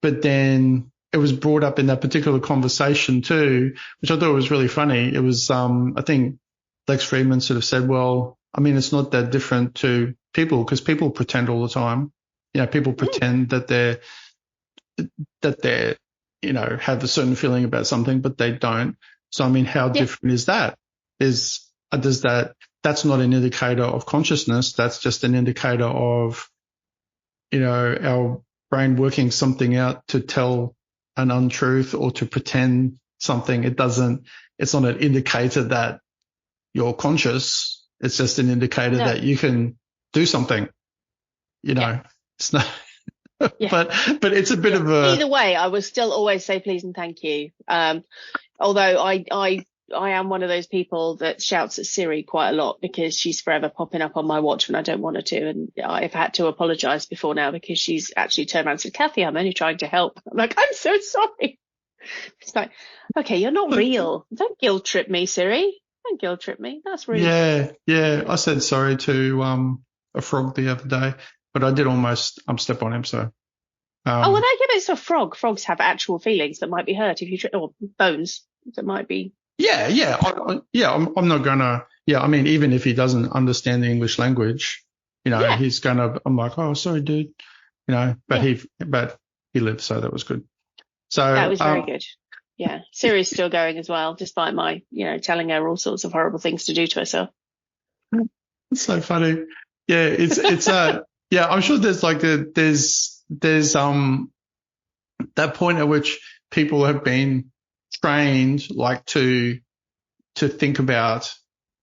But then it was brought up in that particular conversation too, which I thought was really funny. It was, I think Lex Friedman sort of said, well, I mean, it's not that different to people because people pretend all the time. People pretend that they're, have a certain feeling about something, but they don't. So, I mean, how different is that? That's not an indicator of consciousness. That's just an indicator of, our brain working something out to tell an untruth or to pretend something. It's not an indicator that you're conscious. It's just an indicator that you can do something, it's not, but it's a bit of a, either way, I would still always say please and thank you. Although I am one of those people that shouts at Siri quite a lot because she's forever popping up on my watch when I don't want her to. And I've had to apologize before now because she's actually turned around and said, Kathy, I'm only trying to help. I'm like, I'm so sorry. It's like, okay, you're not real. Don't guilt trip me, Siri. Don't guilt trip me. That's rude. Yeah. I said sorry to a frog the other day, but I did almost step on him. So. Well, it's a frog. Frogs have actual feelings that might be hurt if you or bones that might be. Yeah. I'm not gonna. Yeah, I mean, even if he doesn't understand the English language, Yeah. he's going to, I'm like, oh, sorry, dude, but he lived, so that was good. So that was very good. Yeah. Siri's still going as well, despite my, telling her all sorts of horrible things to do to herself. It's so funny. Yeah. It's, yeah, I'm sure there's like there's that point at which people have been trained like to think about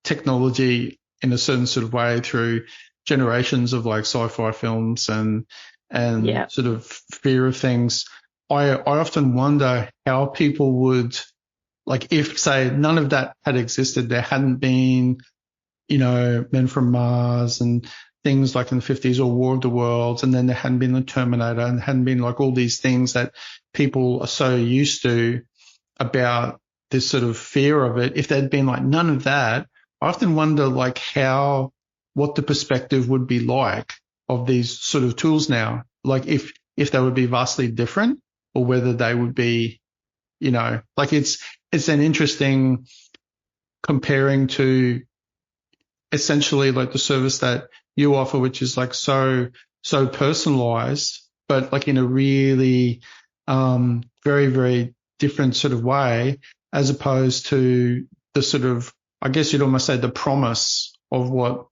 technology in a certain sort of way through generations of like sci-fi films and sort of fear of things. I often wonder how people would, like, if, say, none of that had existed, there hadn't been, Men from Mars and things like in the 50s or War of the Worlds, and then there hadn't been the Terminator and hadn't been like all these things that people are so used to about this sort of fear of it. If there'd been like none of that, I often wonder like what the perspective would be like of these sort of tools now, like if they would be vastly different or whether they would be, like it's an interesting comparing to essentially like the service that you offer, which is like so personalized, but like in a really very, very different sort of way, as opposed to the sort of, I guess you'd almost say, the promise of what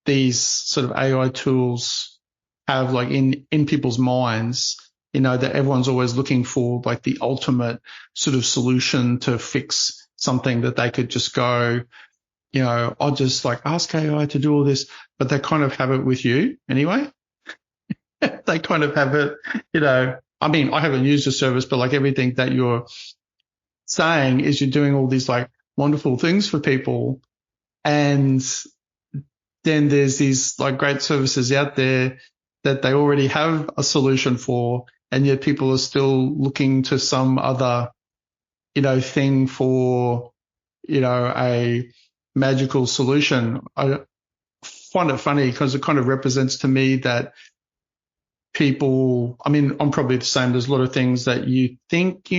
these sort of AI tools have like in people's minds, that everyone's always looking for like the ultimate sort of solution to fix something that they could just go, I'll just like ask AI to do all this, but they kind of have it with you anyway. They kind of have it, I mean, I haven't used the service, but like everything that you're saying is you're doing all these like wonderful things for people. And then there's these like great services out there that they already have a solution for. And yet people are still looking to some other, thing for, a magical solution. I find it funny because it kind of represents to me that people, I mean, I'm probably the same. There's a lot of things that you think,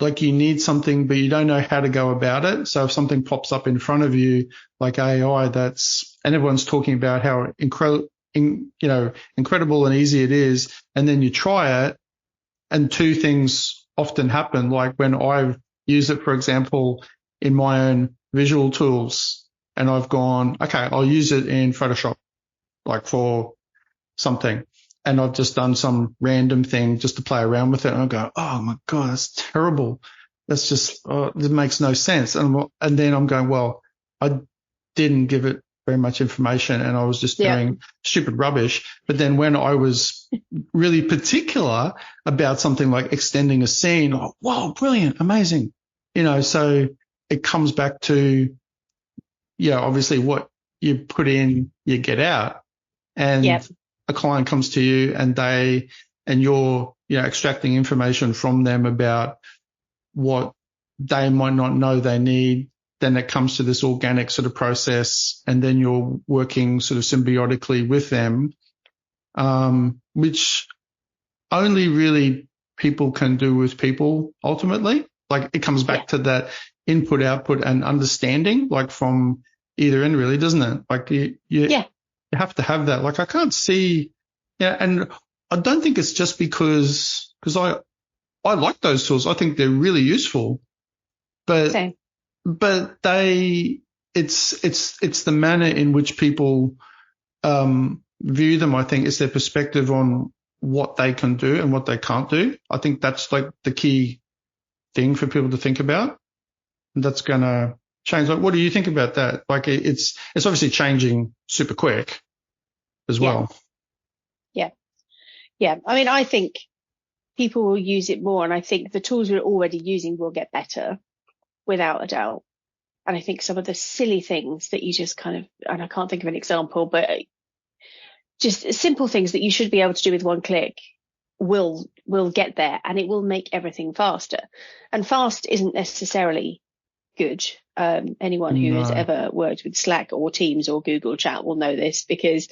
like you need something, but you don't know how to go about it. So if something pops up in front of you, like AI, and everyone's talking about how incredible and easy it is. And then you try it and two things often happen. Like when I've used it, for example, in my own visual tools, and I've gone, okay, I'll use it in Photoshop, like for something. And I've just done some random thing just to play around with it. And I go, oh my God, that's terrible. That's just, it makes no sense. And then I'm going, well, I didn't give it very much information and I was just doing stupid rubbish. But then when I was really particular about something like extending a scene, oh, wow, brilliant, amazing. So it comes back to, obviously what you put in, you get out. And a client comes to you and you're, extracting information from them about what they might not know they need. Then it comes to this organic sort of process, and then you're working sort of symbiotically with them, which only really people can do with people ultimately. Like it comes back to that input, output, and understanding, like from either end, really, doesn't it? Like you have to have that. Like I can't see, and I don't think it's just because I like those tools. I think they're really useful, but Same. But it's the manner in which people view them. I think it's their perspective on what they can do and what they can't do. I think that's like the key thing for people to think about. And that's going to change. Like, what do you think about that? Like, it's obviously changing super quick as well. Yeah. I mean, I think people will use it more, and I think the tools we're already using will get better, without a doubt. And I think some of the silly things that you just kind of, and I can't think of an example, but just simple things that you should be able to do with one click will get there, and it will make everything faster. And fast isn't necessarily good. Anyone who has ever worked with Slack or Teams or Google Chat will know this, because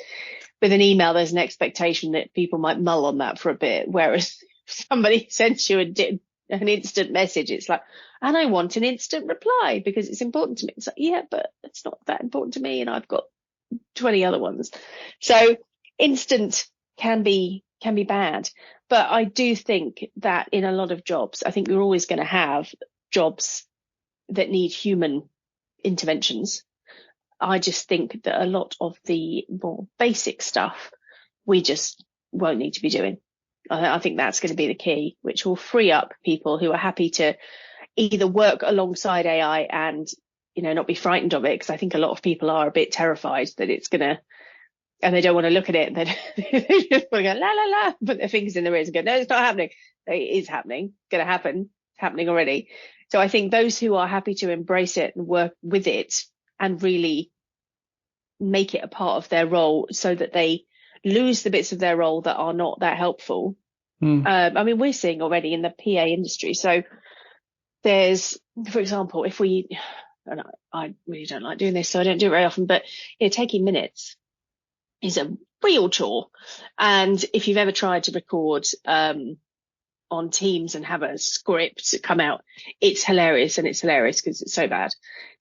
with an email, there's an expectation that people might mull on that for a bit. Whereas if somebody sends you an instant message, it's like, and I want an instant reply because it's important to me. It's like, yeah, but it's not that important to me, and I've got 20 other ones. So instant can be bad. But I do think that in a lot of jobs, I think we're always going to have jobs that need human interventions. I just think that a lot of the more basic stuff we just won't need to be doing. I think that's going to be the key, which will free up people who are happy to either work alongside AI and, not be frightened of it, because I think a lot of people are a bit terrified that it's going to, and they don't want to look at it. They just want to go, la, la, la, put their fingers in their ears and go, no, it's not happening. It is happening. It's going to happen. It's happening already. So I think those who are happy to embrace it and work with it and really make it a part of their role so that they lose the bits of their role that are not that helpful. I mean, we're seeing already in the PA industry. So there's, for example, and I really don't like doing this, so I don't do it very often, but taking minutes is a real chore. And if you've ever tried to record on Teams and have a script come out, it's hilarious, and it's hilarious because it's so bad.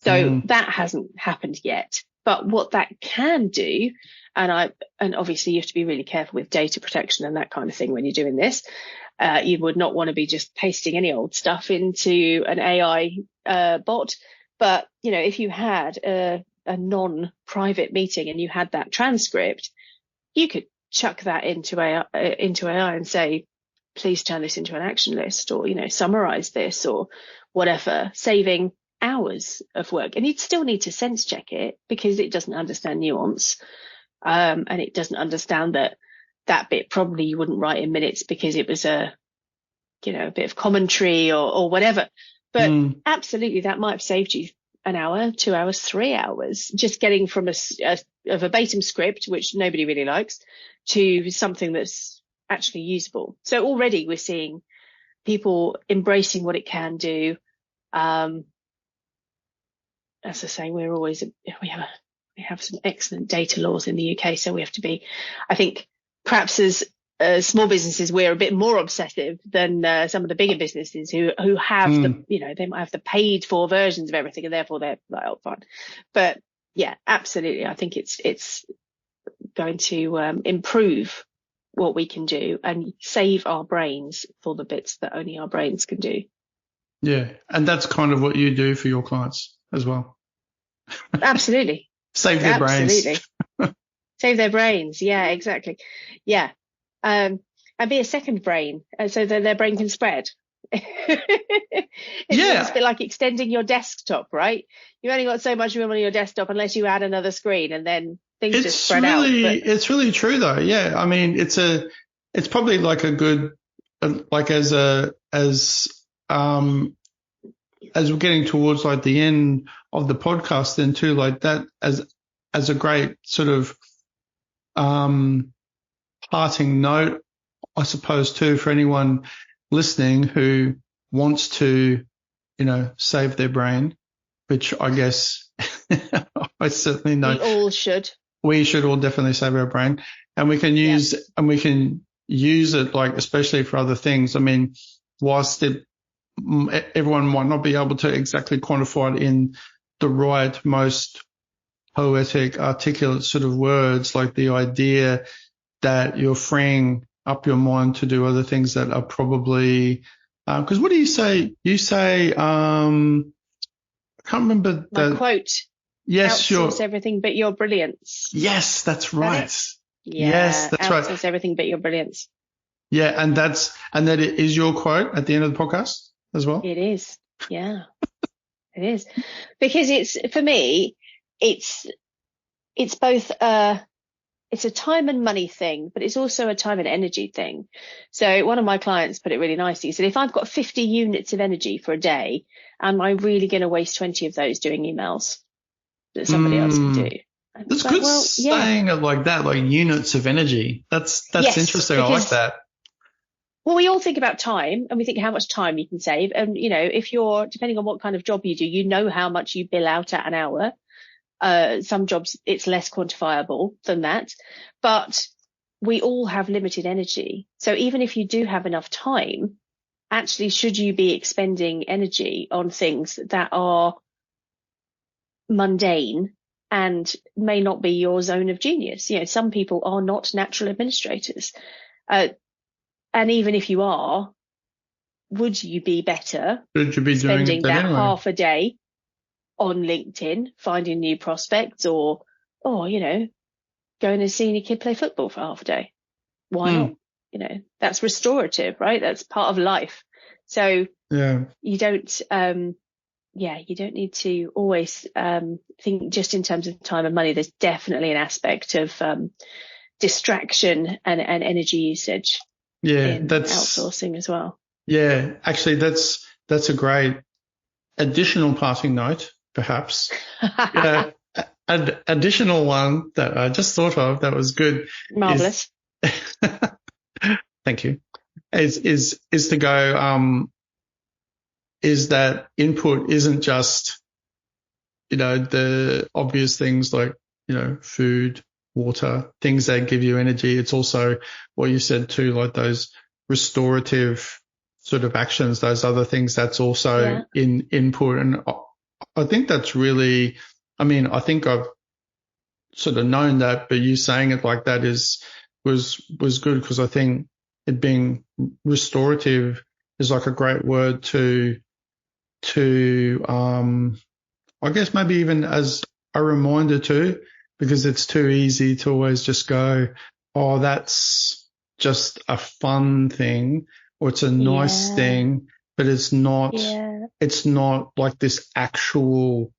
So that hasn't happened yet. But what that can do, and obviously you have to be really careful with data protection and that kind of thing when you're doing this. You would not want to be just pasting any old stuff into an AI bot. But, if you had a non-private meeting and you had that transcript, you could chuck that into AI and say, please turn this into an action list, or, summarize this or whatever, saving hours of work. And you'd still need to sense check it because it doesn't understand nuance. And it doesn't understand that bit probably you wouldn't write in minutes because it was a bit of commentary or whatever. But absolutely, that might have saved you an hour, 2 hours, 3 hours, just getting from a verbatim script, which nobody really likes, to something that's actually usable. So already we're seeing people embracing what it can do. As I say, we have some excellent data laws in the UK, so we have to be, I think, perhaps as small businesses, we're a bit more obsessive than some of the bigger businesses who have they might have the paid for versions of everything, and therefore they're like, oh, fine. But yeah, absolutely, I think it's going to improve what we can do and save our brains for the bits that only our brains can do. Yeah, and that's kind of what you do for your clients as well. Absolutely. Save their brains. Save their brains. Yeah, exactly. Yeah. And be a second brain so that their brain can spread. It's a bit like extending your desktop, right? You've only got so much room on your desktop unless you add another screen, and then things just spread out. It's really true though. Yeah. I mean, it's probably like a good, like as we're getting towards like the end of the podcast then too, like that as a great sort of parting note, I suppose too, for anyone listening who wants to, save their brain, which I guess I certainly know. We all should. We should all definitely save our brain, and we can use it like, especially for other things. I mean, whilst everyone might not be able to exactly quantify it in the right, most poetic, articulate sort of words, like the idea that you're freeing up your mind to do other things that are probably, because what do you say? You say, I can't remember my quote. Yes, outsource everything but your brilliance. Yes, that's right. Yeah, yes, that's right. Outsource everything but your brilliance. Yeah, and that is your quote at the end of the podcast as well. It is. Yeah, it is, because for me, it's both it's a time and money thing, but it's also a time and energy thing. So one of my clients put it really nicely. He said, if I've got 50 units of energy for a day, am I really going to waste 20 of those doing emails that somebody else can do? And that's good saying it like that, like units of energy. That's yes, interesting. I like that. Well, we all think about time, and we think how much time you can save. And, if you're, depending on what kind of job you do, how much you bill out at an hour. Some jobs, it's less quantifiable than that, but we all have limited energy. So even if you do have enough time, actually, should you be expending energy on things that are mundane and may not be your zone of genius. You know, some people are not natural administrators. And even if you are, would you be better Should you be spending doing that anyway? half a day on LinkedIn, finding new prospects, or, you know, going and seeing your kid play football for half a day? Why not? You know, that's restorative, right? That's part of life. So you don't, you don't need to always think just in terms of time and money. There's definitely an aspect of distraction and energy usage in outsourcing as well. Yeah, actually, that's a great additional passing note, perhaps. An additional one that I just thought of that was good. Marvelous. Thank you. Is to go. Is that input isn't just, you know, the obvious things like, you know, food, water, things that give you energy. It's also what you said too, like those restorative sort of actions, those other things that's also in input. And I think that's really, I mean, I think I've sort of known that, but you saying it like that was good, because I think it being restorative is like a great word to I guess maybe even as a reminder too, because it's too easy to always just go, oh, that's just a fun thing, or it's a nice thing, but it's not like this actual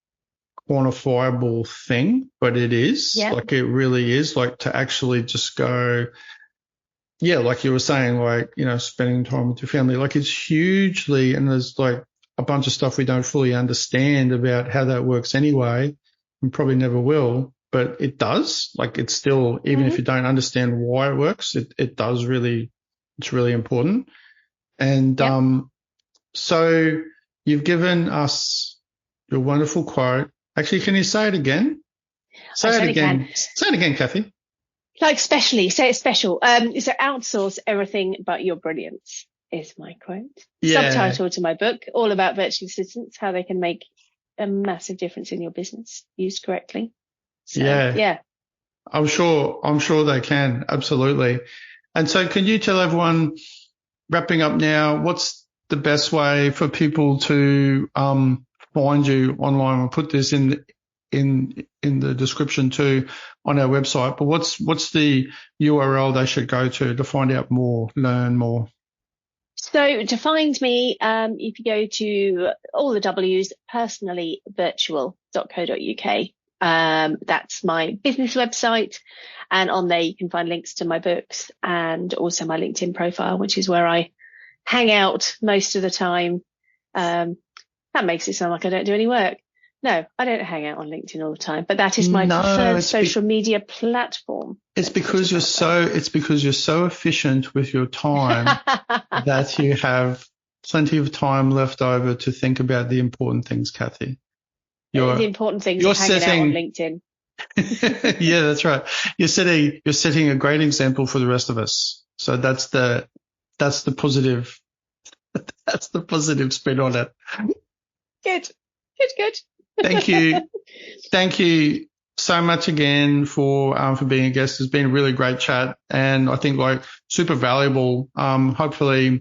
quantifiable thing, but it is. Like it really is, like to actually just go, like you were saying, like, you know, spending time with your family, like it's hugely, and there's like a bunch of stuff we don't fully understand about how that works anyway, and probably never will, but it does. Like it's still, even if you don't understand why it works, it does really, it's really important. And so you've given us your wonderful quote. Actually, can you say it again? Say it again, Kathy. Like specially, say it's special. So outsource everything but your brilliance is my quote. Subtitle to my book, all about virtual assistants, how they can make a massive difference in your business used correctly. So, I'm sure they can. Absolutely. And so can you tell everyone, wrapping up now, what's the best way for people to find you online? We'll put this in the description too on our website, but what's the URL they should go to find out more, learn more? So to find me, if you go to all the W's, personallyvirtual.co.uk. That's my business website, and on there you can find links to my books and also my LinkedIn profile, which is where I hang out most of the time. That makes it sound like I don't do any work. No, I don't hang out on LinkedIn all the time, but that is my preferred social media platform. It's because you're so efficient with your time that you have plenty of time left over to think about the important things, Kathy. The important things are hanging out on LinkedIn. Yeah, that's right. You're setting a great example for the rest of us. So that's the positive. That's the positive spin on it. Good. Thank you so much again for being a guest. It's been a really great chat, and I think like super valuable. Hopefully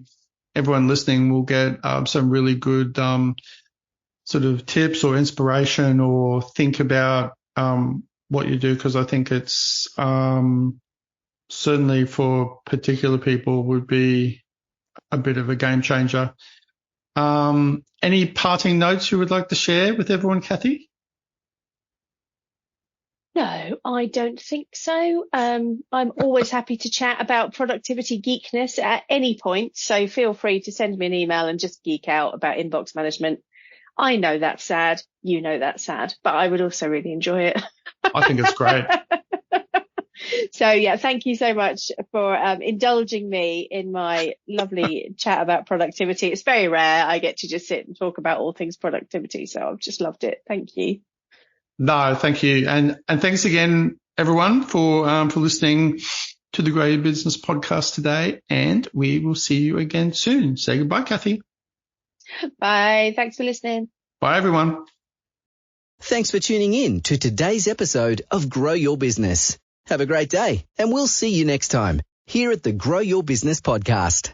everyone listening will get some really good sort of tips or inspiration, or think about what you do, because I think it's certainly for particular people would be a bit of a game changer. Any parting notes you would like to share with everyone, Kathy? No, I don't think so. I'm always happy to chat about productivity geekness at any point. So feel free to send me an email and just geek out about inbox management. I know that's sad. You know that's sad, but I would also really enjoy it. I think it's great. So thank you so much for indulging me in my lovely chat about productivity. It's very rare I get to just sit and talk about all things productivity, so I've just loved it. Thank you. No, thank you, and thanks again, everyone, for listening to the Grow Your Business podcast today. And we will see you again soon. Say goodbye, Kathy. Bye. Thanks for listening. Bye, everyone. Thanks for tuning in to today's episode of Grow Your Business. Have a great day, and we'll see you next time here at the Grow Your Business podcast.